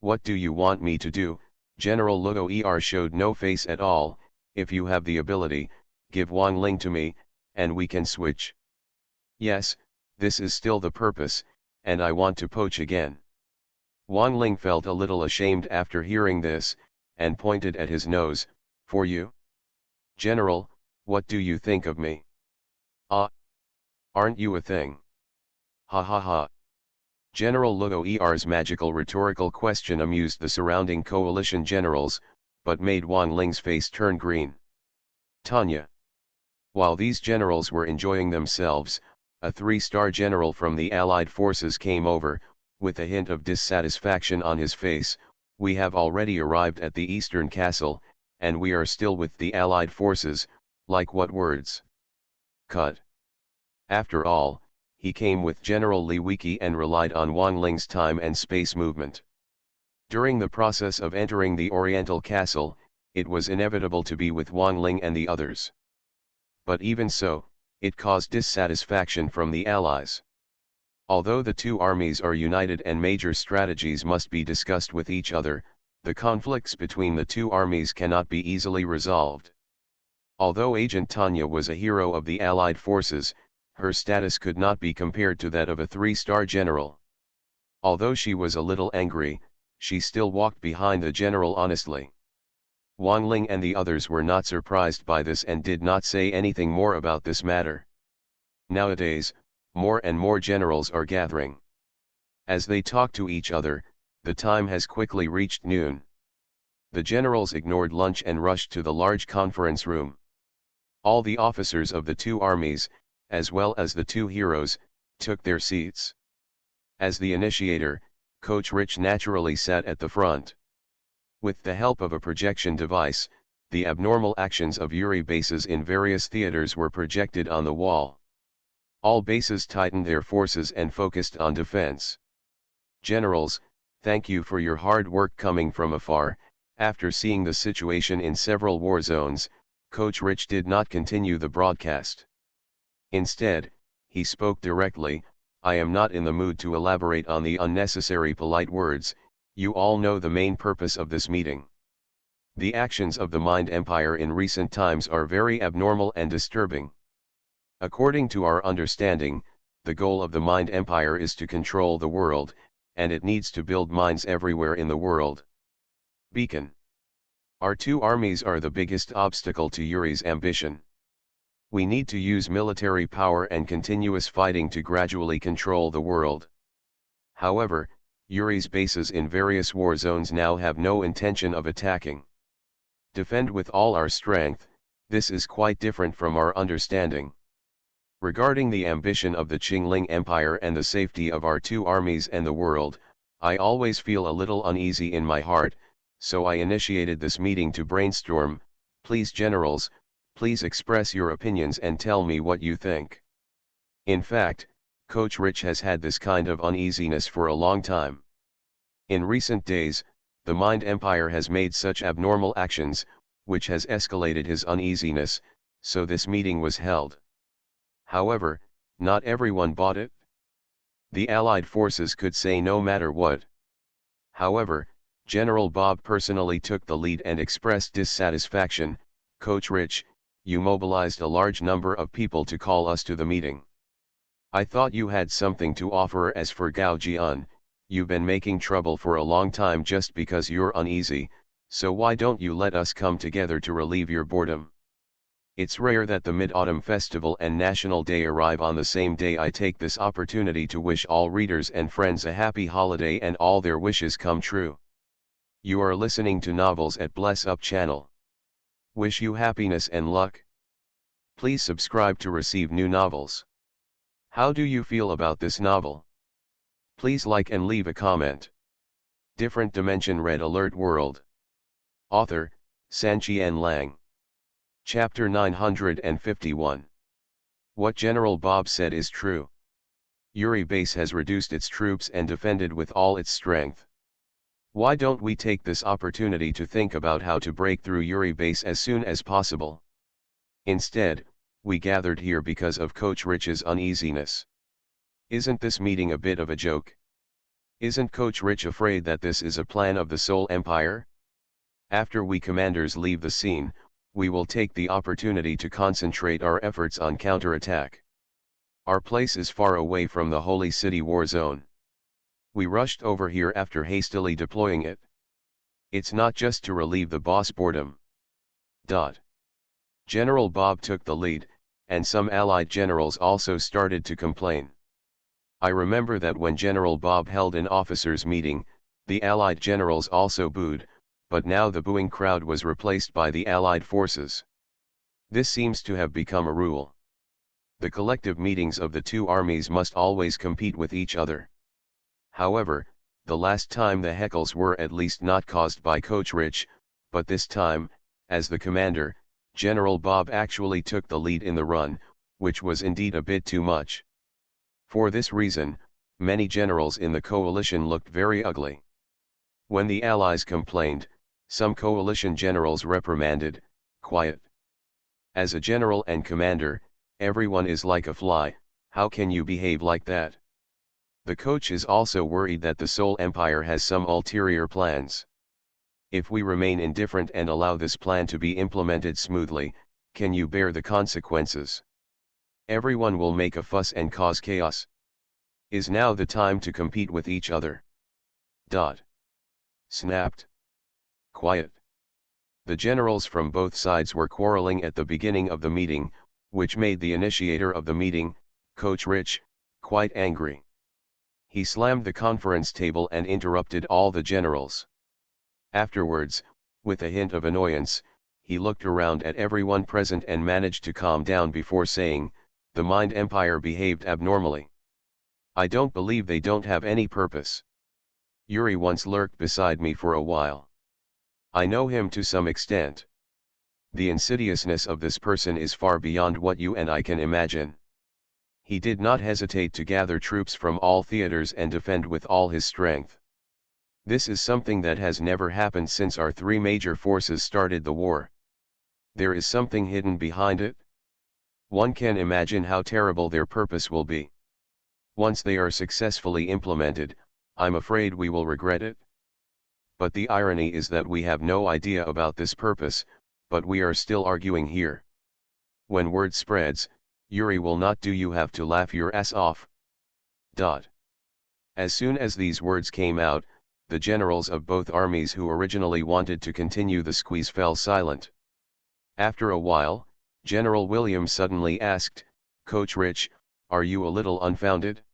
What do you want me to do? General Luo showed no face at all. If you have the ability, give Wang Ling to me, and we can switch. Yes, this is still the purpose, and I want to poach again. Wang Ling felt a little ashamed after hearing this, and pointed at his nose, for you? General, what do you think of me? Ah. Aren't you a thing? Ha ha ha. General Luo's magical rhetorical question amused the surrounding coalition generals, but made Wang Ling's face turn green. Tanya. While these generals were enjoying themselves, a 3-star general from the Allied forces came over, with a hint of dissatisfaction on his face. We have already arrived at the Eastern Castle, and we are still with the Allied forces. Like what words? Cut. After all, he came with General Li Wiki and relied on Wang Ling's time and space movement. During the process of entering the Oriental Castle, it was inevitable to be with Wang Ling and the others. But even so, it caused dissatisfaction from the Allies. Although the two armies are united and major strategies must be discussed with each other, the conflicts between the two armies cannot be easily resolved. Although Agent Tanya was a hero of the Allied forces, her status could not be compared to that of a 3-star general. Although she was a little angry, she still walked behind the general honestly. Wang Ling and the others were not surprised by this and did not say anything more about this matter. Nowadays, more and more generals are gathering. As they talk to each other, the time has quickly reached noon. The generals ignored lunch and rushed to the large conference room. All the officers of the two armies, as well as the two heroes, took their seats. As the initiator, PoortoRich naturally sat at the front. With the help of a projection device, the abnormal actions of Yuri bases in various theaters were projected on the wall. All bases tightened their forces and focused on defense. Generals, thank you for your hard work coming from afar. After seeing the situation in several war zones, PoortoRich did not continue the broadcast. Instead, he spoke directly, I am not in the mood to elaborate on the unnecessary polite words. You all know the main purpose of this meeting. The actions of the Mind Empire in recent times are very abnormal and disturbing. According to our understanding, the goal of the Mind Empire is to control the world, and it needs to build minds everywhere in the world. Beacon. Our two armies are the biggest obstacle to Yuri's ambition. We need to use military power and continuous fighting to gradually control the world. However, Yuri's bases in various war zones now have no intention of attacking. Defend with all our strength. This is quite different from our understanding. Regarding the ambition of the Qingling Empire and the safety of our two armies and the world, I always feel a little uneasy in my heart, so I initiated this meeting to brainstorm. Please generals, please express your opinions and tell me what you think. In fact, PoortoRich has had this kind of uneasiness for a long time. In recent days, the Mind Empire has made such abnormal actions, which has escalated his uneasiness, so this meeting was held. However, not everyone bought it. The Allied forces could say no matter what. However, General Bob personally took the lead and expressed dissatisfaction. PoortoRich, you mobilized a large number of people to call us to the meeting. I thought you had something to offer. As for Gao Jian, you've been making trouble for a long time just because you're uneasy, so why don't you let us come together to relieve your boredom? It's rare that the Mid-Autumn Festival and National Day arrive on the same day. I take this opportunity to wish all readers and friends a happy holiday and all their wishes come true. You are listening to Novels at Bless Up channel. Wish you happiness and luck. Please subscribe to receive new novels. How do you feel about this novel? Please like and leave a comment. Different Dimension Red Alert World. Author, Sanqian Lang. Chapter 951. What General Bob said is true. Yuri base has reduced its troops and defended with all its strength. Why don't we take this opportunity to think about how to break through Yuri base as soon as possible? Instead, we gathered here because of PoortoRich's uneasiness. Isn't this meeting a bit of a joke? Isn't PoortoRich afraid that this is a plan of the Soul Empire? After we commanders leave the scene, we will take the opportunity to concentrate our efforts on counterattack. Our place is far away from the Holy City war zone. We rushed over here after hastily deploying it. It's not just to relieve the boss boredom. General Bob took the lead, and some allied generals also started to complain. I remember that when General Bob held an officers' meeting, the allied generals also booed, but now the booing crowd was replaced by the allied forces. This seems to have become a rule. The collective meetings of the two armies must always compete with each other. However, the last time the heckles were at least not caused by PoortoRich, but this time, as the commander, General Bob actually took the lead in the run, which was indeed a bit too much. For this reason, many generals in the coalition looked very ugly. When the allies complained, some coalition generals reprimanded, "Quiet. As a general and commander, everyone is like a fly, how can you behave like that?" The coach is also worried that the Soul Empire has some ulterior plans. If we remain indifferent and allow this plan to be implemented smoothly, can you bear the consequences? Everyone will make a fuss and cause chaos. Is now the time to compete with each other? Snapped. Quiet. The generals from both sides were quarreling at the beginning of the meeting, which made the initiator of the meeting, PoortoRich, quite angry. He slammed the conference table and interrupted all the generals. Afterwards, with a hint of annoyance, he looked around at everyone present and managed to calm down before saying, "The Mind Empire behaved abnormally. I don't believe they don't have any purpose. Yuri once lurked beside me for a while. I know him to some extent. The insidiousness of this person is far beyond what you and I can imagine. He did not hesitate to gather troops from all theaters and defend with all his strength. This is something that has never happened since our three major forces started the war. There is something hidden behind it. One can imagine how terrible their purpose will be. Once they are successfully implemented, I'm afraid we will regret it. But the irony is that we have no idea about this purpose, but we are still arguing here. When word spreads, Yuri will not do. You have to laugh your ass off." As soon as these words came out, the generals of both armies who originally wanted to continue the squeeze fell silent. After a while, General Williams suddenly asked, "PoortoRich, are you a little unfounded?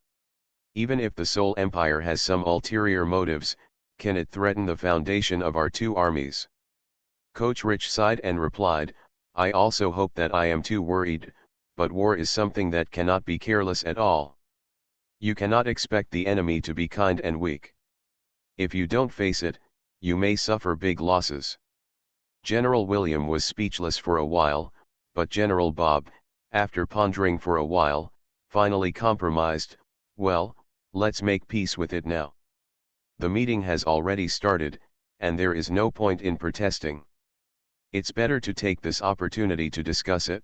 Even if the Soul Empire has some ulterior motives, can it threaten the foundation of our two armies?" PoortoRich sighed and replied, "I also hope that. I am too worried, but war is something that cannot be careless at all. You cannot expect the enemy to be kind and weak. If you don't face it, you may suffer big losses." General William was speechless for a while, but General Bob, after pondering for a while, finally compromised, "Well, let's make peace with it now. The meeting has already started, and there is no point in protesting. It's better to take this opportunity to discuss it.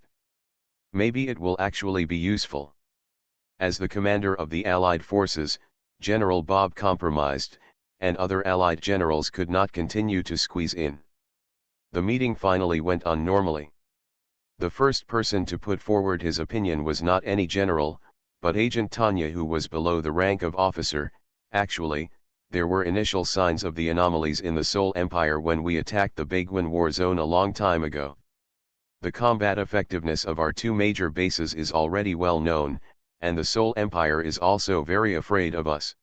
Maybe it will actually be useful." As the commander of the Allied forces, General Bob compromised, and other Allied generals could not continue to squeeze in. The meeting finally went on normally. The first person to put forward his opinion was not any general, but Agent Tanya, who was below the rank of officer. "Actually, there were initial signs of the anomalies in the Soul Empire when we attacked the Baguin war zone a long time ago. The combat effectiveness of our two major bases is already well known, and the Soul Empire is also very afraid of us.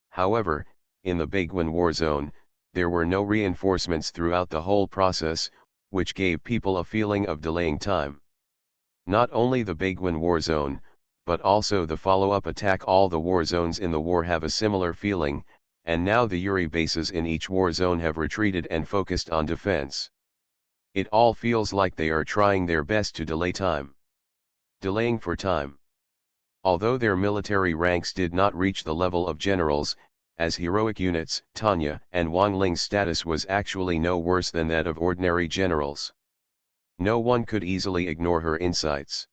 However, in the Baguin war zone, there were no reinforcements throughout the whole process, which gave people a feeling of delaying time. Not only the Baguin war zone, but also the follow-up attack. All the war zones in the war have a similar feeling, and now the Yuri bases in each war zone have retreated and focused on defense. It all feels like they are trying their best to delay time. Delaying for time. Although their military ranks did not reach the level of generals, as heroic units, Tanya and Wang Ling's status was actually no worse than that of ordinary generals. No one could easily ignore her insights.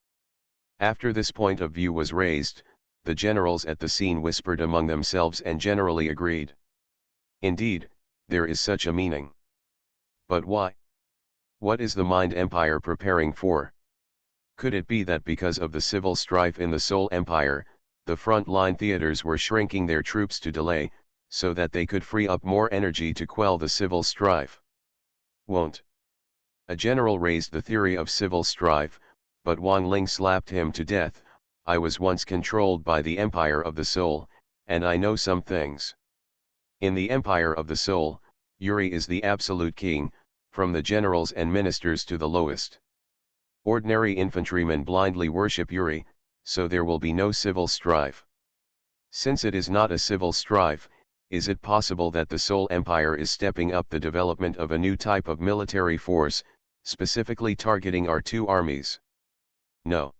After this point of view was raised, the generals at the scene whispered among themselves and generally agreed. Indeed, there is such a meaning. But why? What is the Mind Empire preparing for? Could it be that because of the civil strife in the Soul Empire, the front-line theaters were shrinking their troops to delay, so that they could free up more energy to quell the civil strife? Won't. A general raised the theory of civil strife, but Wang Ling slapped him to death. I was once controlled by the Empire of the Soul, and I know some things. In the Empire of the Soul, Yuri is the absolute king, from the generals and ministers to the lowest. Ordinary infantrymen blindly worship Yuri, so there will be no civil strife. Since it is not a civil strife, is it possible that the Soul Empire is stepping up the development of a new type of military force, specifically targeting our two armies? No.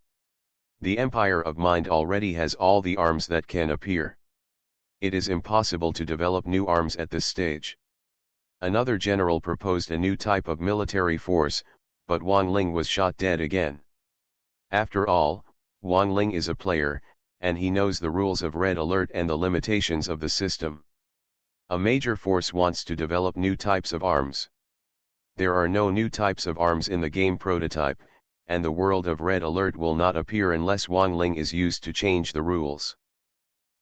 The Empire of Mind already has all the arms that can appear. It is impossible to develop new arms at this stage. Another general proposed a new type of military force, but Wang Ling was shot dead again. After all, Wang Ling is a player, and he knows the rules of Red Alert and the limitations of the system. A major force wants to develop new types of arms. There are no new types of arms in the game prototype, and the world of Red Alert will not appear unless Wang Ling is used to change the rules.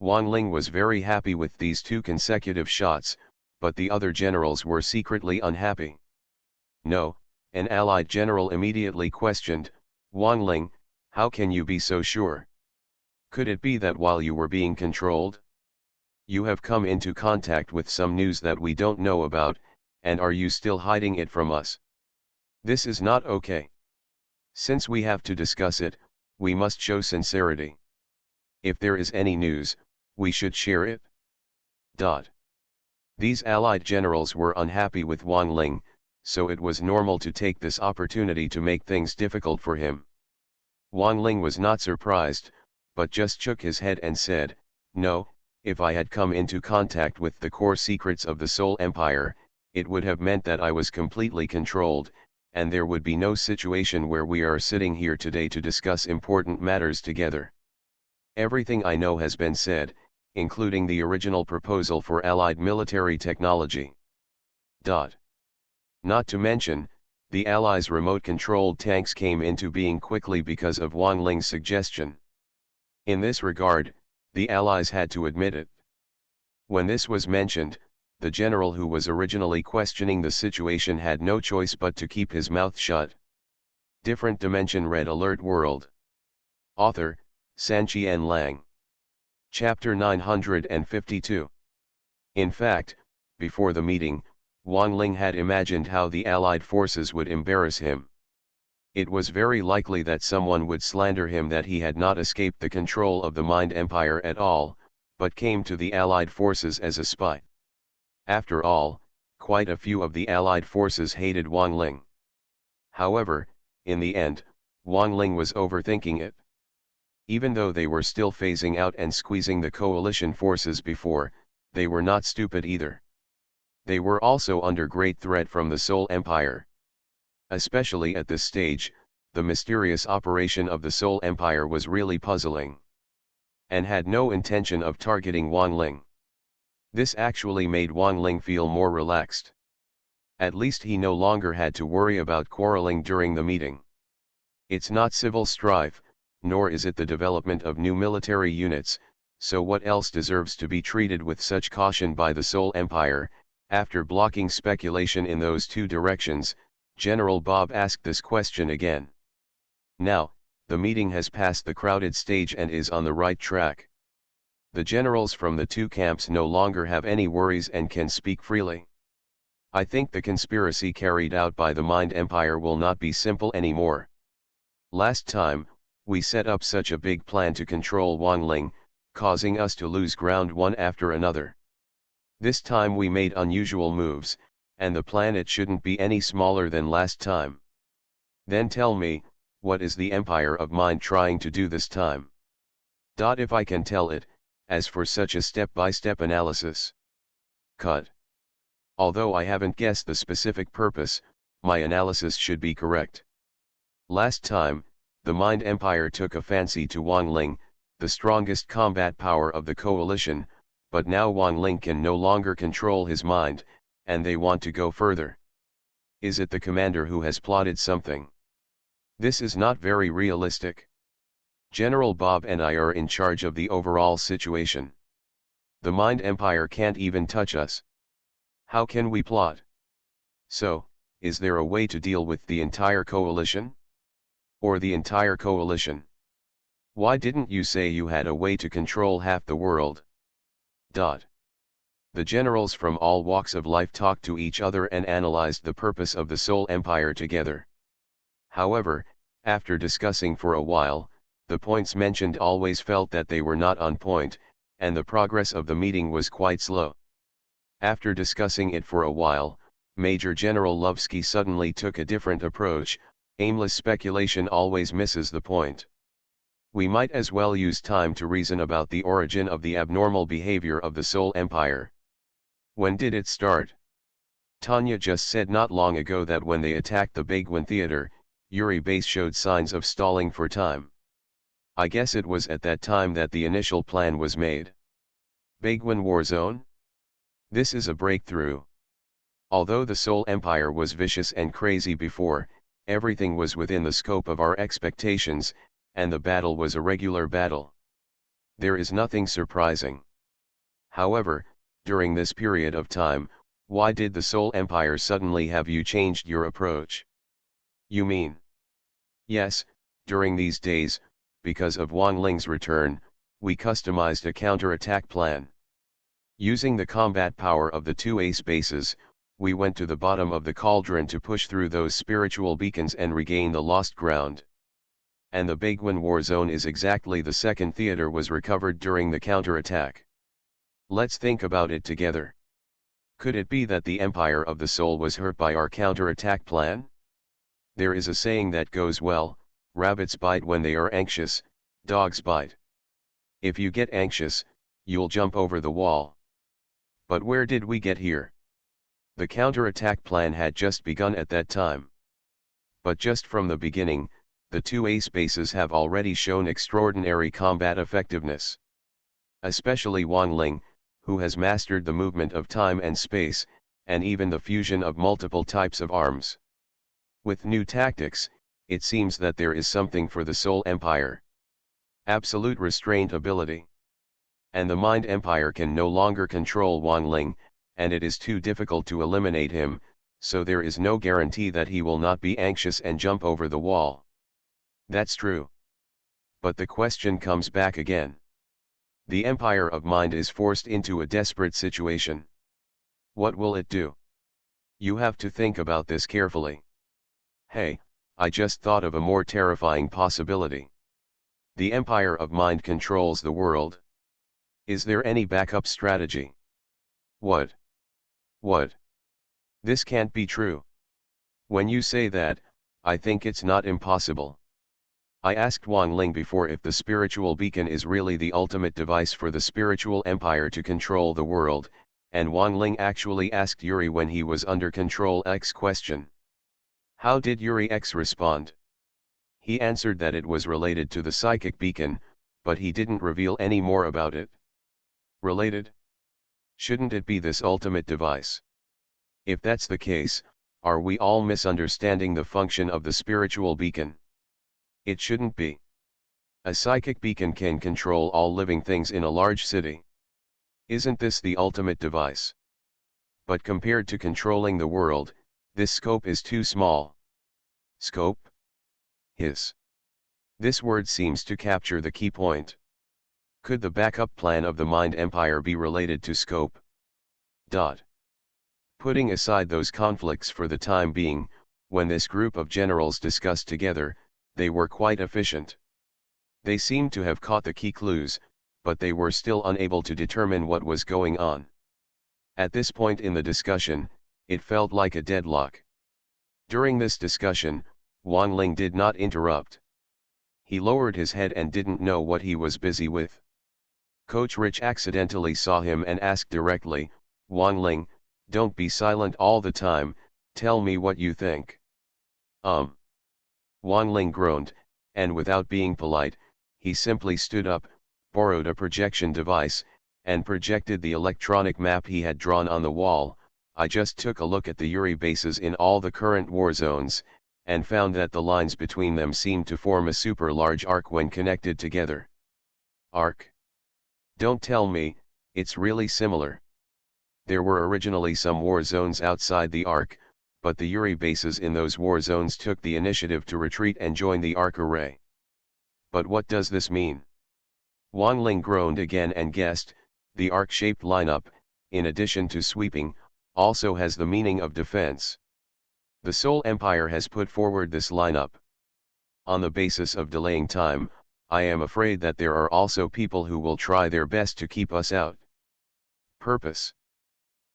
Wang Ling was very happy with these two consecutive shots, but the other generals were secretly unhappy. No, an allied general immediately questioned, Wang Ling, how can you be so sure? Could it be that while you were being controlled, you have come into contact with some news that we don't know about, and are you still hiding it from us? This is not okay. Since we have to discuss it, we must show sincerity. If there is any news, we should share it. These allied generals were unhappy with Wang Ling, so it was normal to take this opportunity to make things difficult for him. Wang Ling was not surprised, but just shook his head and said, no, if I had come into contact with the core secrets of the Soul Empire, it would have meant that I was completely controlled, and there would be no situation where we are sitting here today to discuss important matters together. Everything I know has been said, including the original proposal for Allied military technology. Not to mention, the Allies' remote-controlled tanks came into being quickly because of Wang Ling's suggestion. In this regard, the Allies had to admit it. When this was mentioned, the general who was originally questioning the situation had no choice but to keep his mouth shut. Different Dimension Red Alert World. Author, Sanqian Lang. Chapter 952. In fact, before the meeting, Wang Ling had imagined how the Allied forces would embarrass him. It was very likely that someone would slander him that he had not escaped the control of the Mind Empire at all, but came to the Allied forces as a spy. After all, quite a few of the Allied forces hated Wang Ling. However, in the end, Wang Ling was overthinking it. Even though they were still phasing out and squeezing the coalition forces before, they were not stupid either. They were also under great threat from the Soul Empire. Especially at this stage, the mysterious operation of the Soul Empire was really puzzling, and had no intention of targeting Wang Ling. This actually made Wang Ling feel more relaxed. At least he no longer had to worry about quarreling during the meeting. It's not civil strife, nor is it the development of new military units, so what else deserves to be treated with such caution by the Soul Empire? After blocking speculation in those two directions, General Bob asked this question again. Now, the meeting has passed the crowded stage and is on the right track. The generals from the two camps no longer have any worries and can speak freely. I think the conspiracy carried out by the Mind Empire will not be simple anymore. Last time, we set up such a big plan to control Wang Ling, causing us to lose ground one after another. This time we made unusual moves, and the planet shouldn't be any smaller than last time. Then tell me, what is the Empire of Mind trying to do this time? If I can tell it, as for such a step-by-step analysis. Cut. Although I haven't guessed the specific purpose, my analysis should be correct. Last time, the Mind Empire took a fancy to Wang Ling, the strongest combat power of the coalition, but now Wang Ling can no longer control his mind, and they want to go further. Is it the commander who has plotted something? This is not very realistic. General Bob and I are in charge of the overall situation. The Mind Empire can't even touch us. How can we plot? So, is there a way to deal with the entire coalition? Or the entire coalition? Why didn't you say you had a way to control half the world? The generals from all walks of life talked to each other and analyzed the purpose of the Soul Empire together. However, after discussing for a while, the points mentioned always felt that they were not on point, and the progress of the meeting was quite slow. After discussing it for a while, Major General Lovsky suddenly took a different approach. Aimless speculation always misses the point. We might as well use time to reason about the origin of the abnormal behavior of the Soul Empire. When did it start? Tanya just said not long ago that when they attacked the Bagwan Theater, Yuri base showed signs of stalling for time. I guess it was at that time that the initial plan was made. Bagwan War Zone? This is a breakthrough. Although the Soul Empire was vicious and crazy before, everything was within the scope of our expectations, and the battle was a regular battle. There is nothing surprising. However, during this period of time, why did the Soul Empire suddenly have you changed your approach? You mean? Yes, during these days, because of Wang Ling's return, we customized a counterattack plan. Using the combat power of the two ace bases, we went to the bottom of the cauldron to push through those spiritual beacons and regain the lost ground. And the Bagwan War Zone is exactly the second theater was recovered during the counterattack. Let's think about it together. Could it be that the Empire of the Soul was hurt by our counterattack plan? There is a saying that goes well, rabbits bite when they are anxious, dogs bite. If you get anxious, you'll jump over the wall. But where did we get here? The counterattack plan had just begun at that time. But just from the beginning, the two ace bases have already shown extraordinary combat effectiveness. Especially Wang Ling, who has mastered the movement of time and space, and even the fusion of multiple types of arms. With new tactics, it seems that there is something for the Soul Empire. Absolute restraint ability. And the Mind Empire can no longer control Wang Ling, and it is too difficult to eliminate him, so there is no guarantee that he will not be anxious and jump over the wall. That's true. But the question comes back again. The Empire of Mind is forced into a desperate situation. What will it do? You have to think about this carefully. Hey, I just thought of a more terrifying possibility. The Empire of Mind controls the world. Is there any backup strategy? What? What? This can't be true. When you say that, I think it's not impossible. I asked Wang Ling before if the spiritual beacon is really the ultimate device for the spiritual empire to control the world, and Wang Ling actually asked Yuri when he was under control X question. How did Yuri X respond? He answered that it was related to the psychic beacon, but he didn't reveal any more about it. Related? Shouldn't it be this ultimate device? If that's the case, are we all misunderstanding the function of the spiritual beacon? It shouldn't be. A psychic beacon can control all living things in a large city. Isn't this the ultimate device? But compared to controlling the world, this scope is too small. Scope? This word seems to capture the key point. Could the backup plan of the Mind Empire be related to scope? Putting aside those conflicts for the time being, when this group of generals discussed together, they were quite efficient. They seemed to have caught the key clues, but they were still unable to determine what was going on. At this point in the discussion, it felt like a deadlock. During this discussion, Wang Ling did not interrupt. He lowered his head and didn't know what he was busy with. PoortoRich accidentally saw him and asked directly, "Wang Ling, don't be silent all the time, tell me what you think." Wang Ling groaned, and without being polite, he simply stood up, borrowed a projection device, and projected the electronic map he had drawn on the wall. "I just took a look at the Yuri bases in all the current war zones, and found that the lines between them seemed to form a super large arc when connected together." Arc? Don't tell me, it's really similar. There were originally some war zones outside the arc, but the Yuri bases in those war zones took the initiative to retreat and join the arc array. But what does this mean? Wang Ling groaned again and guessed, the arc-shaped lineup, in addition to sweeping, also has the meaning of defense. The Seoul Empire has put forward this lineup. On the basis of delaying time, I am afraid that there are also people who will try their best to keep us out. Purpose.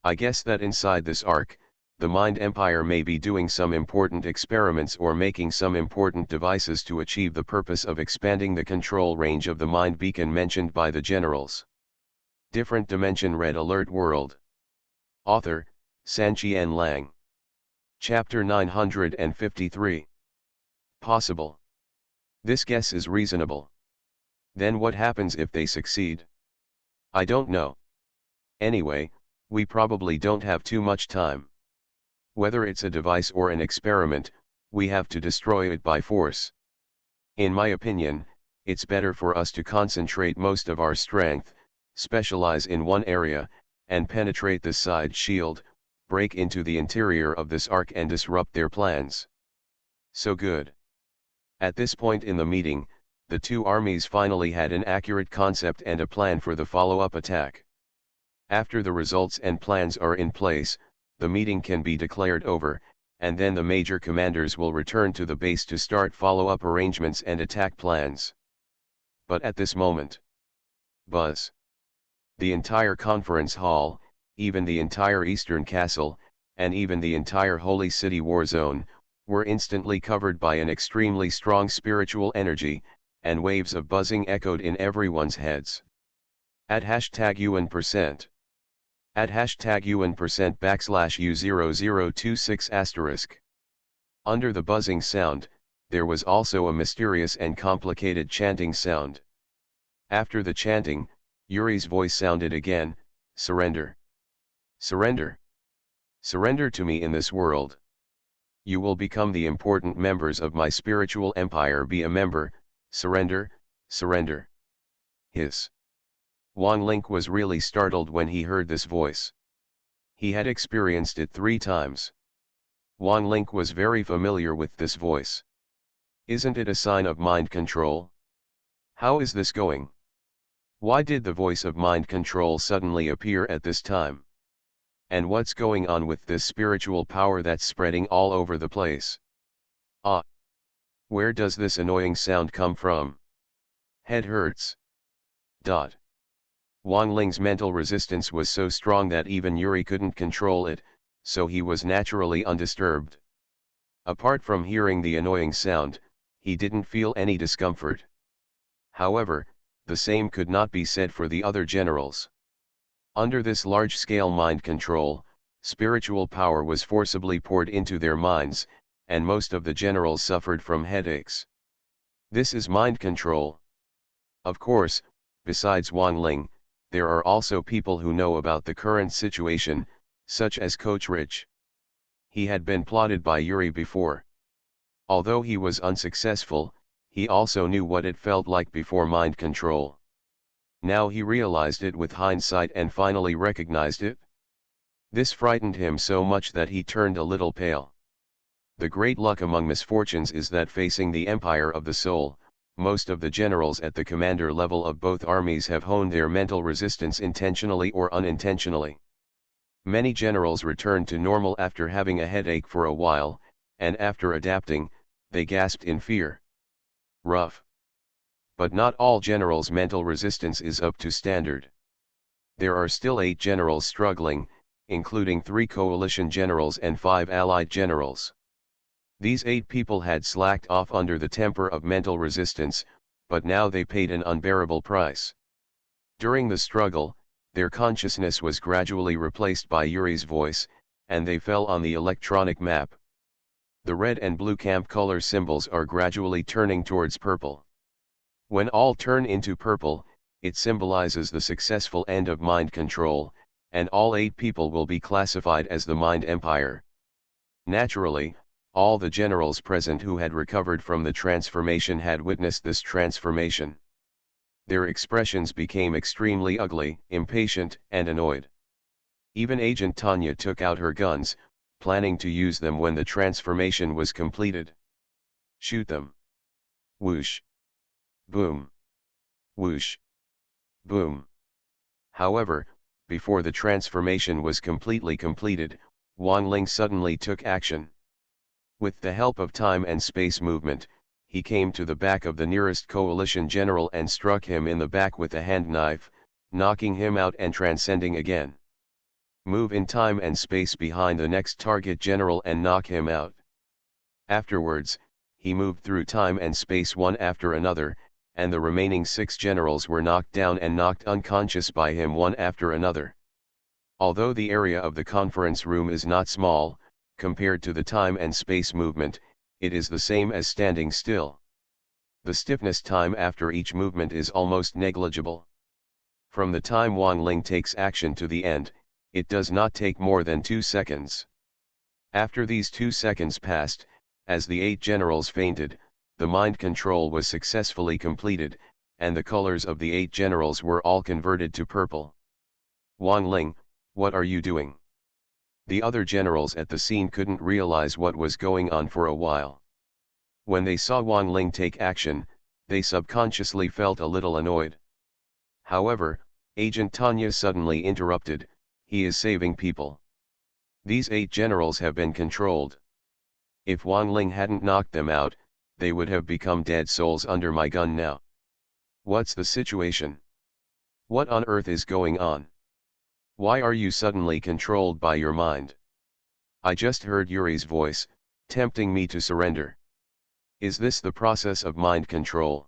I guess that inside this arc, the Mind Empire may be doing some important experiments or making some important devices to achieve the purpose of expanding the control range of the Mind Beacon mentioned by the generals. Different Dimension Red Alert World. Author, Sanqian Lang. Chapter 953. Possible. This guess is reasonable. Then what happens if they succeed? I don't know. Anyway, we probably don't have too much time. Whether it's a device or an experiment, we have to destroy it by force. In my opinion, it's better for us to concentrate most of our strength, specialize in one area, and penetrate the side shield, break into the interior of this arc and disrupt their plans. So good. At this point in the meeting, the two armies finally had an accurate concept and a plan for the follow-up attack. After the results and plans are in place, the meeting can be declared over, and then the major commanders will return to the base to start follow-up arrangements and attack plans. But at this moment, buzz. The entire conference hall, even the entire Eastern Castle, and even the entire Holy City war zone, were instantly covered by an extremely strong spiritual energy, and waves of buzzing echoed in everyone's heads. At #UN%. At #UN%\U0026*. Under the buzzing sound, there was also a mysterious and complicated chanting sound. After the chanting, Yuri's voice sounded again, "Surrender. Surrender. Surrender to me in this world. You will become the important members of my spiritual empire. Be a member, surrender, surrender." Hiss. Wang Ling was really startled when he heard this voice. He had experienced it 3 times. Wang Ling was very familiar with this voice. Isn't it a sign of mind control? How is this going? Why did the voice of mind control suddenly appear at this time? And what's going on with this spiritual power that's spreading all over the place? Ah! Where does this annoying sound come from? Head hurts. Wang Ling's mental resistance was so strong that even Yuri couldn't control it, so he was naturally undisturbed. Apart from hearing the annoying sound, he didn't feel any discomfort. However, the same could not be said for the other generals. Under this large-scale mind control, spiritual power was forcibly poured into their minds, and most of the generals suffered from headaches. This is mind control. Of course, besides Wang Ling, there are also people who know about the current situation, such as PoortoRich. He had been plotted by Yuri before. Although he was unsuccessful, he also knew what it felt like before mind control. Now he realized it with hindsight and finally recognized it. This frightened him so much that he turned a little pale. The great luck among misfortunes is that facing the Empire of the Soul, most of the generals at the commander level of both armies have honed their mental resistance intentionally or unintentionally. Many generals returned to normal after having a headache for a while, and after adapting, they gasped in fear. Rough. But not all generals' mental resistance is up to standard. There are still 8 generals struggling, including 3 coalition generals and 5 allied generals. These 8 people had slacked off under the temper of mental resistance, but now they paid an unbearable price. During the struggle, their consciousness was gradually replaced by Yuri's voice, and they fell on the electronic map. The red and blue camp color symbols are gradually turning towards purple. When all turn into purple, it symbolizes the successful end of mind control, and all 8 people will be classified as the Mind Empire. Naturally, all the generals present who had recovered from the transformation had witnessed this transformation. Their expressions became extremely ugly, impatient, and annoyed. Even Agent Tanya took out her guns, planning to use them when the transformation was completed. Shoot them. Whoosh. Boom. Whoosh. Boom. However, before the transformation was completely completed, Wang Ling suddenly took action. With the help of time and space movement, he came to the back of the nearest coalition general and struck him in the back with a hand knife, knocking him out and transcending again. Move in time and space behind the next target general and knock him out. Afterwards, he moved through time and space one after another, and the remaining 6 generals were knocked down and knocked unconscious by him one after another. Although the area of the conference room is not small, compared to the time and space movement, it is the same as standing still. The stiffness time after each movement is almost negligible. From the time Wang Ling takes action to the end, it does not take more than 2 seconds. After these 2 seconds passed, as the 8 generals fainted, the mind control was successfully completed, and the colors of the 8 generals were all converted to purple. Wang Ling, what are you doing? The other generals at the scene couldn't realize what was going on for a while. When they saw Wang Ling take action, they subconsciously felt a little annoyed. However, Agent Tanya suddenly interrupted, he is saving people. These 8 generals have been controlled. If Wang Ling hadn't knocked them out, they would have become dead souls under my gun now. What's the situation? What on earth is going on? Why are you suddenly controlled by your mind? I just heard Yuri's voice, tempting me to surrender. Is this the process of mind control?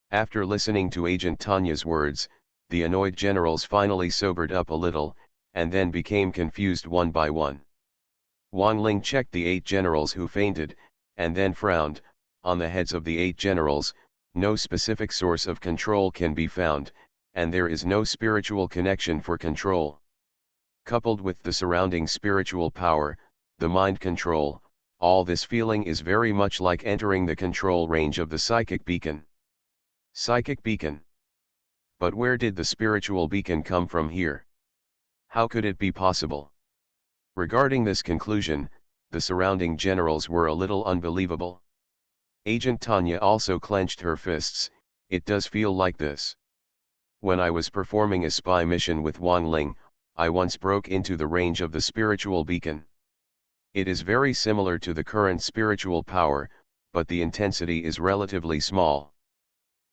After listening to Agent Tanya's words, the annoyed generals finally sobered up a little, and then became confused one by one. Wang Ling checked the 8 generals who fainted, and then frowned. On the heads of the 8 generals, no specific source of control can be found, and there is no spiritual connection for control. Coupled with the surrounding spiritual power, the mind control, all this feeling is very much like entering the control range of the psychic beacon. Psychic beacon. But where did the spiritual beacon come from here? How could it be possible? Regarding this conclusion, the surrounding generals were a little unbelievable. Agent Tanya also clenched her fists. It does feel like this. When I was performing a spy mission with Wang Ling, I once broke into the range of the spiritual beacon. It is very similar to the current spiritual power, but the intensity is relatively small.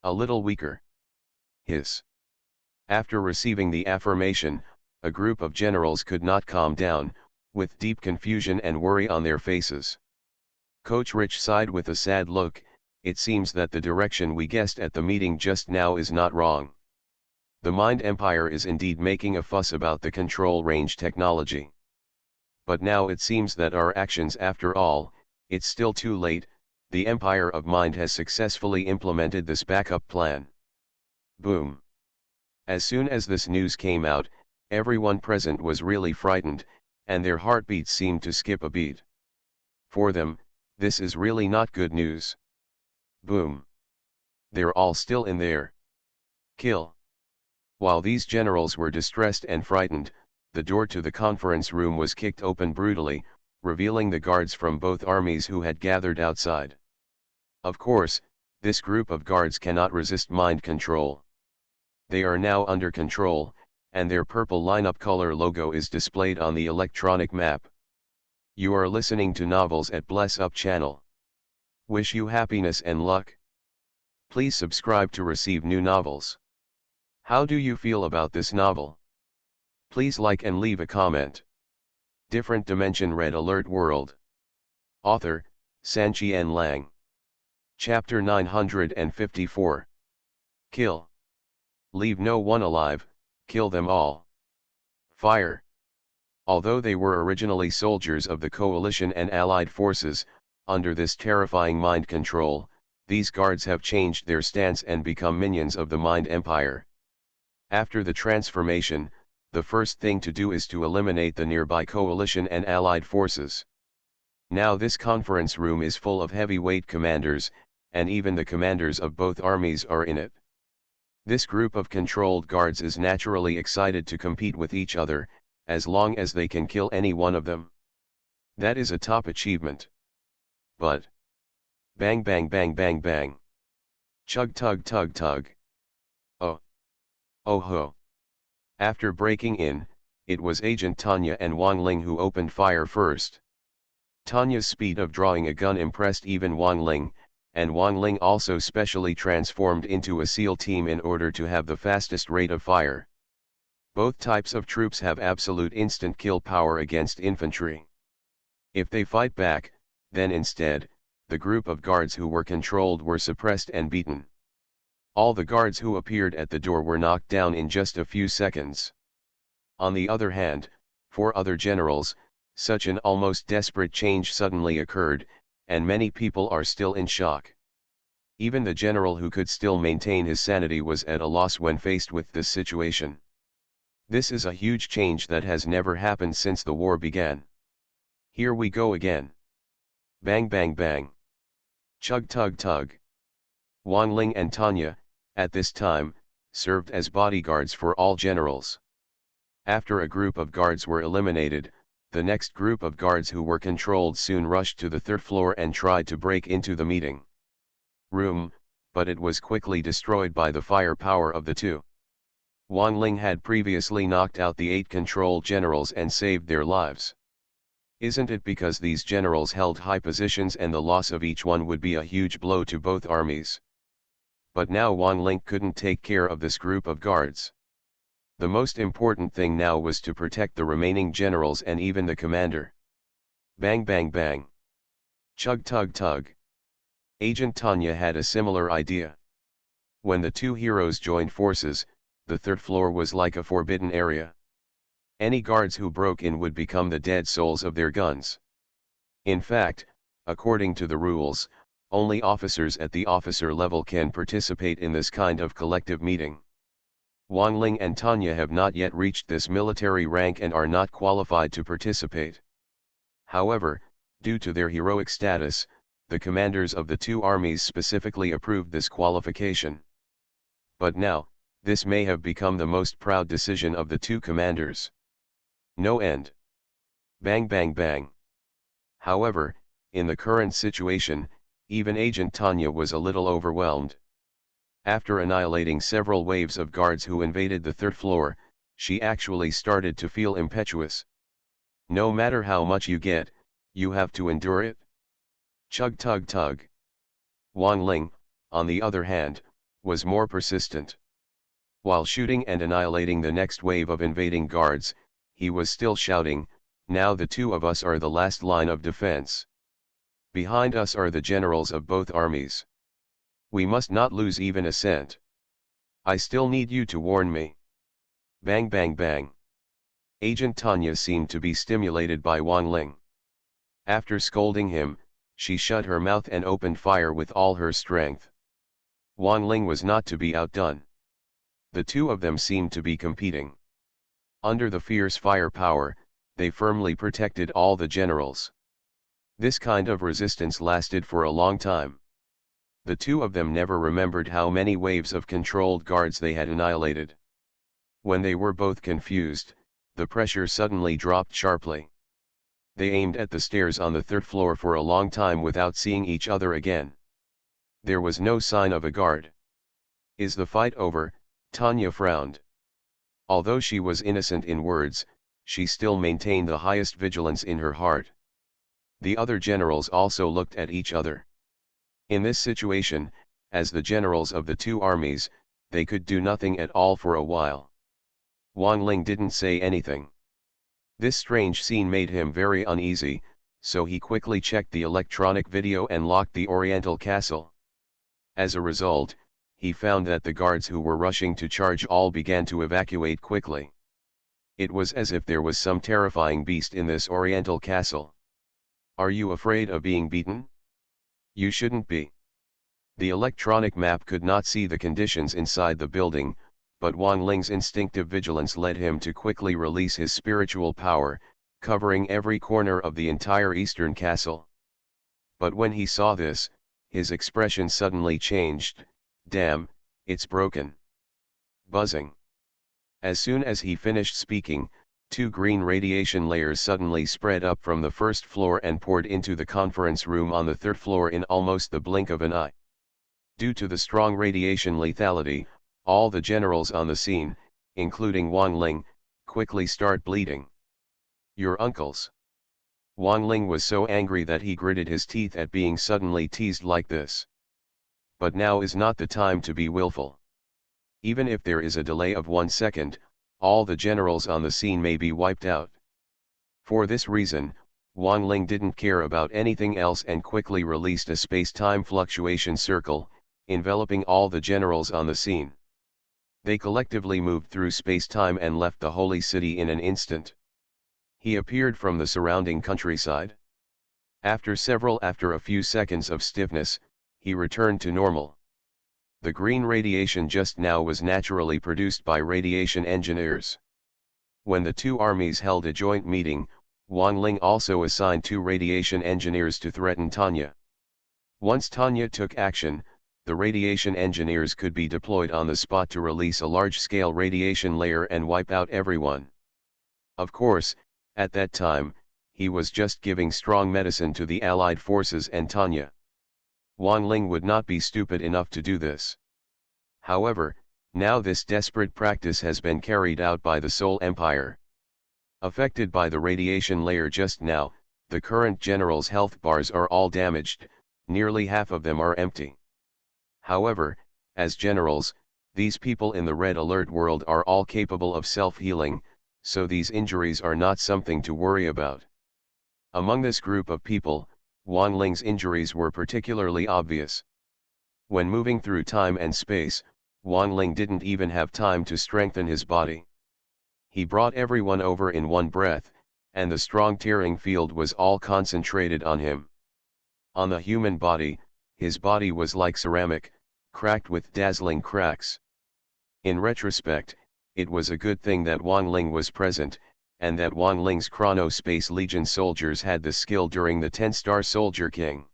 A little weaker. Hiss. After receiving the affirmation, a group of generals could not calm down, with deep confusion and worry on their faces. PoortoRich sighed with a sad look. It seems that the direction we guessed at the meeting just now is not wrong. The Mind Empire is indeed making a fuss about the control range technology. But now it seems that our actions, after all, it's still too late. The Empire of Mind has successfully implemented this backup plan. Boom. As soon as this news came out, everyone present was really frightened, and their heartbeats seemed to skip a beat. For them, this is really not good news. Boom. They're all still in there. Kill. While these generals were distressed and frightened, the door to the conference room was kicked open brutally, revealing the guards from both armies who had gathered outside. Of course, this group of guards cannot resist mind control. They are now under control, and their purple lineup color logo is displayed on the electronic map. You are listening to Novels at Bless Up channel. Wish you happiness and luck. Please subscribe to receive new novels. How do you feel about this novel? Please like and leave a comment. Different Dimension Red Alert World. Author, Sanqian Lang. Chapter 954. Kill. Leave no one alive, kill them all. Fire. Although they were originally soldiers of the coalition and allied forces, under this terrifying mind control, these guards have changed their stance and become minions of the Mind Empire. After the transformation, the first thing to do is to eliminate the nearby coalition and allied forces. Now this conference room is full of heavyweight commanders, and even the commanders of both armies are in it. This group of controlled guards is naturally excited to compete with each other, as long as they can kill any one of them. That is a top achievement. But bang bang bang bang bang. Chug tug tug tug. Oh. Oh ho. After breaking in, it was Agent Tanya and Wang Ling who opened fire first. Tanya's speed of drawing a gun impressed even Wang Ling, and Wang Ling also specially transformed into a SEAL team in order to have the fastest rate of fire. Both types of troops have absolute instant kill power against infantry. If they fight back, then instead, the group of guards who were controlled were suppressed and beaten. All the guards who appeared at the door were knocked down in just a few seconds. On the other hand, for other generals, such an almost desperate change suddenly occurred, and many people are still in shock. Even the general who could still maintain his sanity was at a loss when faced with this situation. This is a huge change that has never happened since the war began. Here we go again. Bang bang bang. Chug tug tug. Wang Ling and Tanya, at this time, served as bodyguards for all generals. After a group of guards were eliminated, the next group of guards who were controlled soon rushed to the third floor and tried to break into the meeting room, but it was quickly destroyed by the firepower of the two. Wang Ling had previously knocked out the 8 controlled generals and saved their lives. Isn't it because these generals held high positions and the loss of each one would be a huge blow to both armies? But now Wang Ling couldn't take care of this group of guards. The most important thing now was to protect the remaining generals and even the commander. Bang bang bang. Chug tug tug. Agent Tanya had a similar idea. When the two heroes joined forces, the third floor was like a forbidden area. Any guards who broke in would become the dead souls of their guns. In fact, according to the rules, only officers at the officer level can participate in this kind of collective meeting. Wang Ling and Tanya have not yet reached this military rank and are not qualified to participate. However, due to their heroic status, the commanders of the two armies specifically approved this qualification. But now, this may have become the most proud decision of the two commanders. No end. Bang bang bang. However, in the current situation, even Agent Tanya was a little overwhelmed. After annihilating several waves of guards who invaded the third floor, she actually started to feel impetuous. No matter how much you get, you have to endure it. Chug tug tug. Wang Ling, on the other hand, was more persistent. While shooting and annihilating the next wave of invading guards, he was still shouting, "Now the two of us are the last line of defense. Behind us are the generals of both armies. We must not lose even a cent. I still need you to warn me." Bang bang bang. Agent Tanya seemed to be stimulated by Wang Ling. After scolding him, she shut her mouth and opened fire with all her strength. Wang Ling was not to be outdone. The two of them seemed to be competing. Under the fierce firepower, they firmly protected all the generals. This kind of resistance lasted for a long time. The two of them never remembered how many waves of controlled guards they had annihilated. When they were both confused, the pressure suddenly dropped sharply. They aimed at the stairs on the third floor for a long time without seeing each other again. There was no sign of a guard. "Is the fight over?" Tanya frowned. Although she was innocent in words, she still maintained the highest vigilance in her heart. The other generals also looked at each other. In this situation, as the generals of the two armies, they could do nothing at all for a while. Wang Ling didn't say anything. This strange scene made him very uneasy, so he quickly checked the electronic video and locked the Oriental Castle. As a result, he found that the guards who were rushing to charge all began to evacuate quickly. It was as if there was some terrifying beast in this Oriental Castle. Are you afraid of being beaten? You shouldn't be. The electronic map could not see the conditions inside the building, but Wang Ling's instinctive vigilance led him to quickly release his spiritual power, covering every corner of the entire eastern castle. But when he saw this, his expression suddenly changed. Damn, it's broken. Buzzing. As soon as he finished speaking, two green radiation layers suddenly spread up from the first floor and poured into the conference room on the third floor in almost the blink of an eye. Due to the strong radiation lethality, all the generals on the scene, including Wang Ling, quickly start bleeding. Your uncles. Wang Ling was so angry that he gritted his teeth at being suddenly teased like this. But now is not the time to be willful. Even if there is a delay of 1 second, all the generals on the scene may be wiped out. For this reason, Wang Ling didn't care about anything else and quickly released a space-time fluctuation circle, enveloping all the generals on the scene. They collectively moved through space-time and left the holy city in an instant. He appeared from the surrounding countryside. After a few seconds of stiffness, he returned to normal. The green radiation just now was naturally produced by radiation engineers. When the two armies held a joint meeting, Wang Ling also assigned 2 radiation engineers to threaten Tanya. Once Tanya took action, the radiation engineers could be deployed on the spot to release a large-scale radiation layer and wipe out everyone. Of course, at that time, he was just giving strong medicine to the Allied forces and Tanya. Wang Ling would not be stupid enough to do this. However, now this desperate practice has been carried out by the Seoul Empire. Affected by the radiation layer just now, the current generals' health bars are all damaged, nearly half of them are empty. However, as generals, these people in the red alert world are all capable of self-healing, so these injuries are not something to worry about. Among this group of people, Wang Ling's injuries were particularly obvious. When moving through time and space, Wang Ling didn't even have time to strengthen his body. He brought everyone over in one breath, and the strong tearing field was all concentrated on him. On the human body, his body was like ceramic, cracked with dazzling cracks. In retrospect, it was a good thing that Wang Ling was present, and that Wang Ling's Chrono Space Legion soldiers had the skill during the 10-star Soldier King.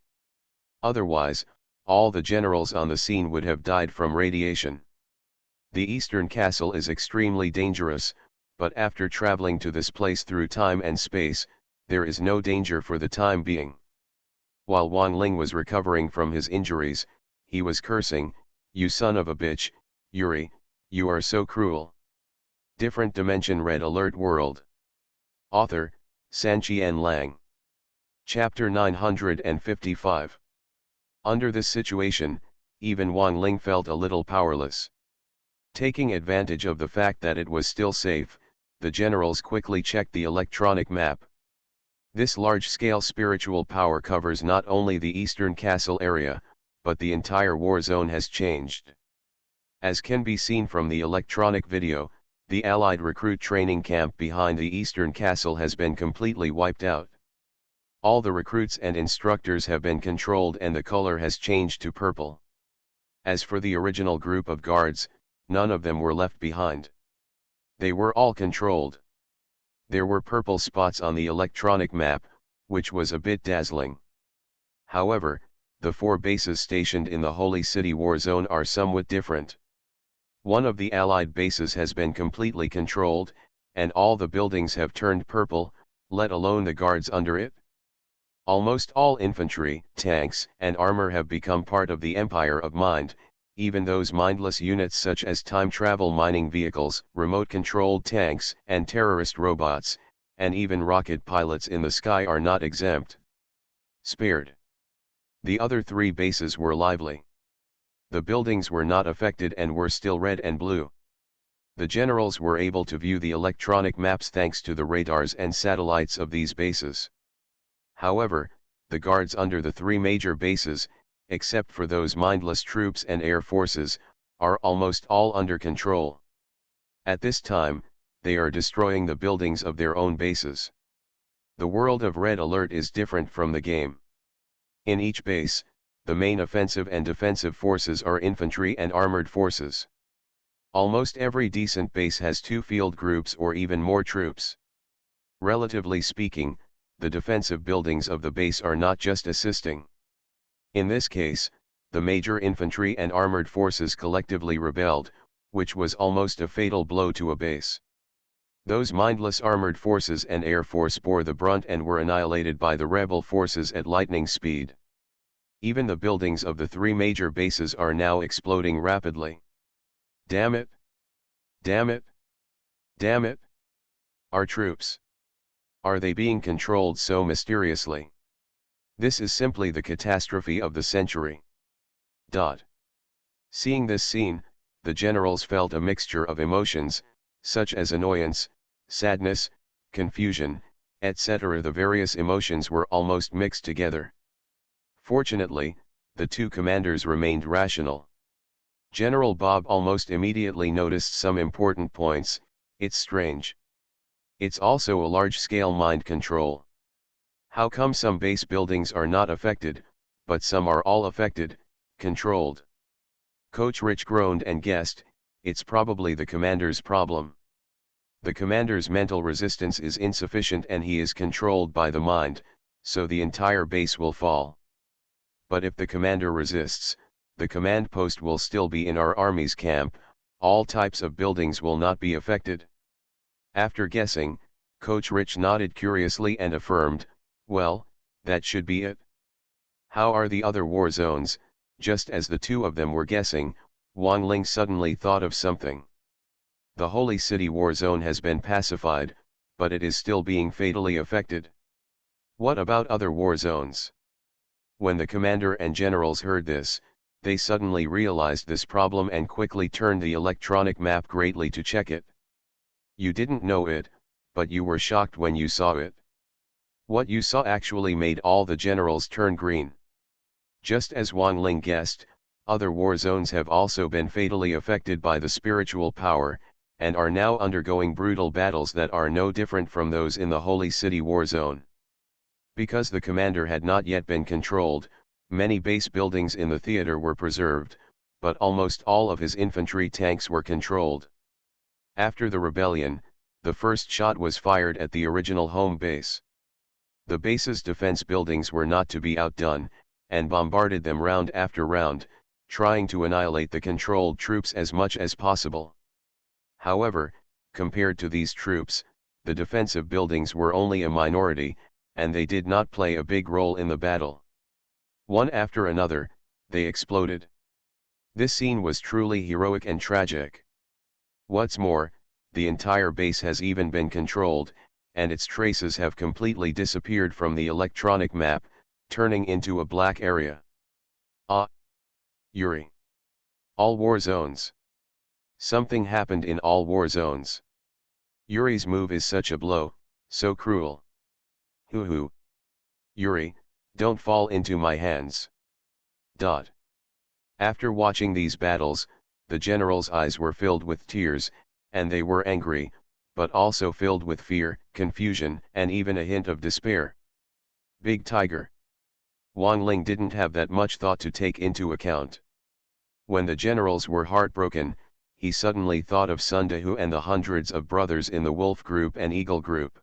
Otherwise, all the generals on the scene would have died from radiation. The Eastern Castle is extremely dangerous, but after traveling to this place through time and space, there is no danger for the time being. While Wang Ling was recovering from his injuries, he was cursing, "You son of a bitch, Yuri, you are so cruel." Different Dimension Red Alert World. Author, Sanqian Lang. Chapter 955. Under this situation, even Wang Ling felt a little powerless. Taking advantage of the fact that it was still safe, the generals quickly checked the electronic map. This large-scale spiritual power covers not only the Eastern Castle area, but the entire war zone has changed. As can be seen from the electronic video, the Allied recruit training camp behind the Eastern Castle has been completely wiped out. All the recruits and instructors have been controlled and the color has changed to purple. As for the original group of guards, none of them were left behind. They were all controlled. There were purple spots on the electronic map, which was a bit dazzling. However, the 4 bases stationed in the Holy City War Zone are somewhat different. One of the Allied bases has been completely controlled, and all the buildings have turned purple, let alone the guards under it. Almost all infantry, tanks, and armor have become part of the Empire of Mind, even those mindless units such as time-travel mining vehicles, remote-controlled tanks, and terrorist robots, and even rocket pilots in the sky are not exempt. Spared. The other 3 bases were lively. The buildings were not affected and were still red and blue. The generals were able to view the electronic maps thanks to the radars and satellites of these bases. However, the guards under the three major bases, except for those mindless troops and air forces, are almost all under control. At this time, they are destroying the buildings of their own bases. The world of Red Alert is different from the game. In each base, the main offensive and defensive forces are infantry and armored forces. Almost every decent base has two field groups or even more troops. Relatively speaking, the defensive buildings of the base are not just assisting. In this case, the major infantry and armored forces collectively rebelled, which was almost a fatal blow to a base. Those mindless armored forces and air force bore the brunt and were annihilated by the rebel forces at lightning speed. Even the buildings of the three major bases are now exploding rapidly. Damn it! Damn it! Damn it! Our troops. Are they being controlled so mysteriously? This is simply the catastrophe of the century. Seeing this scene, the generals felt a mixture of emotions, such as annoyance, sadness, confusion, etc. The various emotions were almost mixed together. Fortunately, the two commanders remained rational. General Bob almost immediately noticed some important points. It's strange. It's also a large-scale mind control. How come some base buildings are not affected, but some are all affected, controlled? PoortoRich groaned and guessed, it's probably the commander's problem. The commander's mental resistance is insufficient and he is controlled by the mind, so the entire base will fall. But if the commander resists, the command post will still be in our army's camp, all types of buildings will not be affected. After guessing, PoortoRich nodded curiously and affirmed, well, that should be it. How are the other war zones? Just as the two of them were guessing, Wang Ling suddenly thought of something. The Holy City war zone has been pacified, but it is still being fatally affected. What about other war zones? When the commander and generals heard this, they suddenly realized this problem and quickly turned the electronic map greatly to check it. You didn't know it, but you were shocked when you saw it. What you saw actually made all the generals turn green. Just as Wang Ling guessed, other war zones have also been fatally affected by the spiritual power, and are now undergoing brutal battles that are no different from those in the Holy City war zone. Because the commander had not yet been controlled, many base buildings in the theater were preserved, but almost all of his infantry tanks were controlled. After the rebellion, the first shot was fired at the original home base. The base's defense buildings were not to be outdone, and bombarded them round after round, trying to annihilate the controlled troops as much as possible. However, compared to these troops, the defensive buildings were only a minority, and they did not play a big role in the battle. One after another, they exploded. This scene was truly heroic and tragic. What's more, the entire base has even been controlled, and its traces have completely disappeared from the electronic map, turning into a black area. Yuri. All war zones. Something happened in all war zones. Yuri's move is such a blow, so cruel. Hoo. Yuri, don't fall into my hands. After watching these battles, the general's eyes were filled with tears, and they were angry, but also filled with fear, confusion, and even a hint of despair. Big Tiger. Wang Ling didn't have that much thought to take into account. When the generals were heartbroken, he suddenly thought of Sundahu and the hundreds of brothers in the Wolf Group and Eagle Group.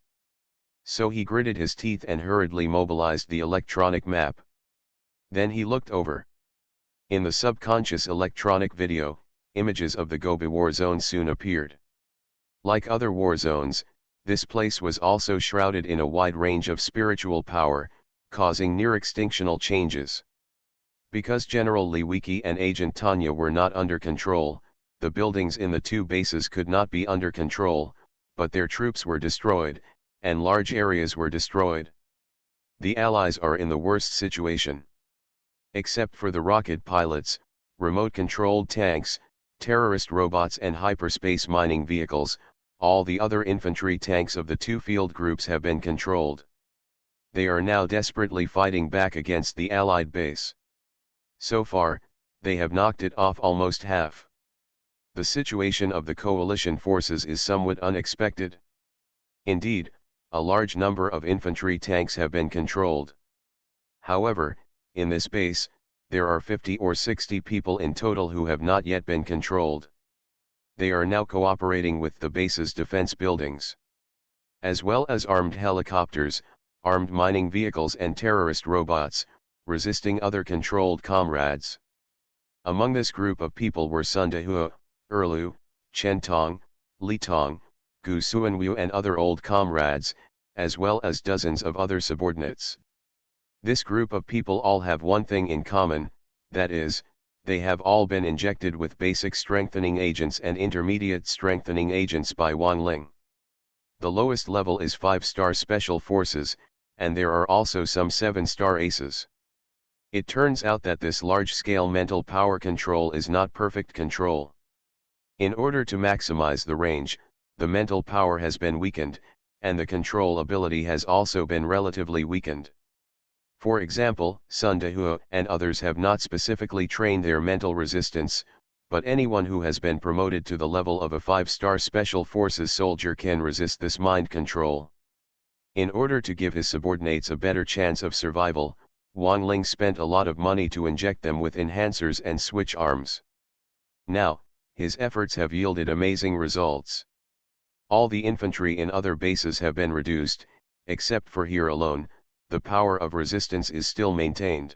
So he gritted his teeth and hurriedly mobilized the electronic map. Then he looked over. In the subconscious electronic video, images of the Gobi war zone soon appeared. Like other war zones, this place was also shrouded in a wide range of spiritual power, causing near-extinctional changes. Because General Liwiki and Agent Tanya were not under control, the buildings in the two bases could not be under control, but their troops were destroyed, and large areas were destroyed. The Allies are in the worst situation. Except for the rocket pilots, remote-controlled tanks, terrorist robots and hyperspace mining vehicles, all the other infantry tanks of the two field groups have been controlled. They are now desperately fighting back against the Allied base. So far, they have knocked it off almost half. The situation of the coalition forces is somewhat unexpected. Indeed, a large number of infantry tanks have been controlled. However, in this base, there are 50 or 60 people in total who have not yet been controlled. They are now cooperating with the base's defense buildings, as well as armed helicopters, armed mining vehicles and terrorist robots, resisting other controlled comrades. Among this group of people were Sun Dehua, Erlu, Chen Tong, Li Tong, Gu Suanwu and other old comrades, as well as dozens of other subordinates. This group of people all have one thing in common, that is, they have all been injected with basic strengthening agents and intermediate strengthening agents by Wang Ling. The lowest level is 5-star special forces, and there are also some 7-star aces. It turns out that this large-scale mental power control is not perfect control. In order to maximize the range, the mental power has been weakened, and the control ability has also been relatively weakened. For example, Sun Dehua and others have not specifically trained their mental resistance, but anyone who has been promoted to the level of a 5-star special forces soldier can resist this mind control. In order to give his subordinates a better chance of survival, Wang Ling spent a lot of money to inject them with enhancers and switch arms. Now, his efforts have yielded amazing results. All the infantry in other bases have been reduced, except for here alone, the power of resistance is still maintained.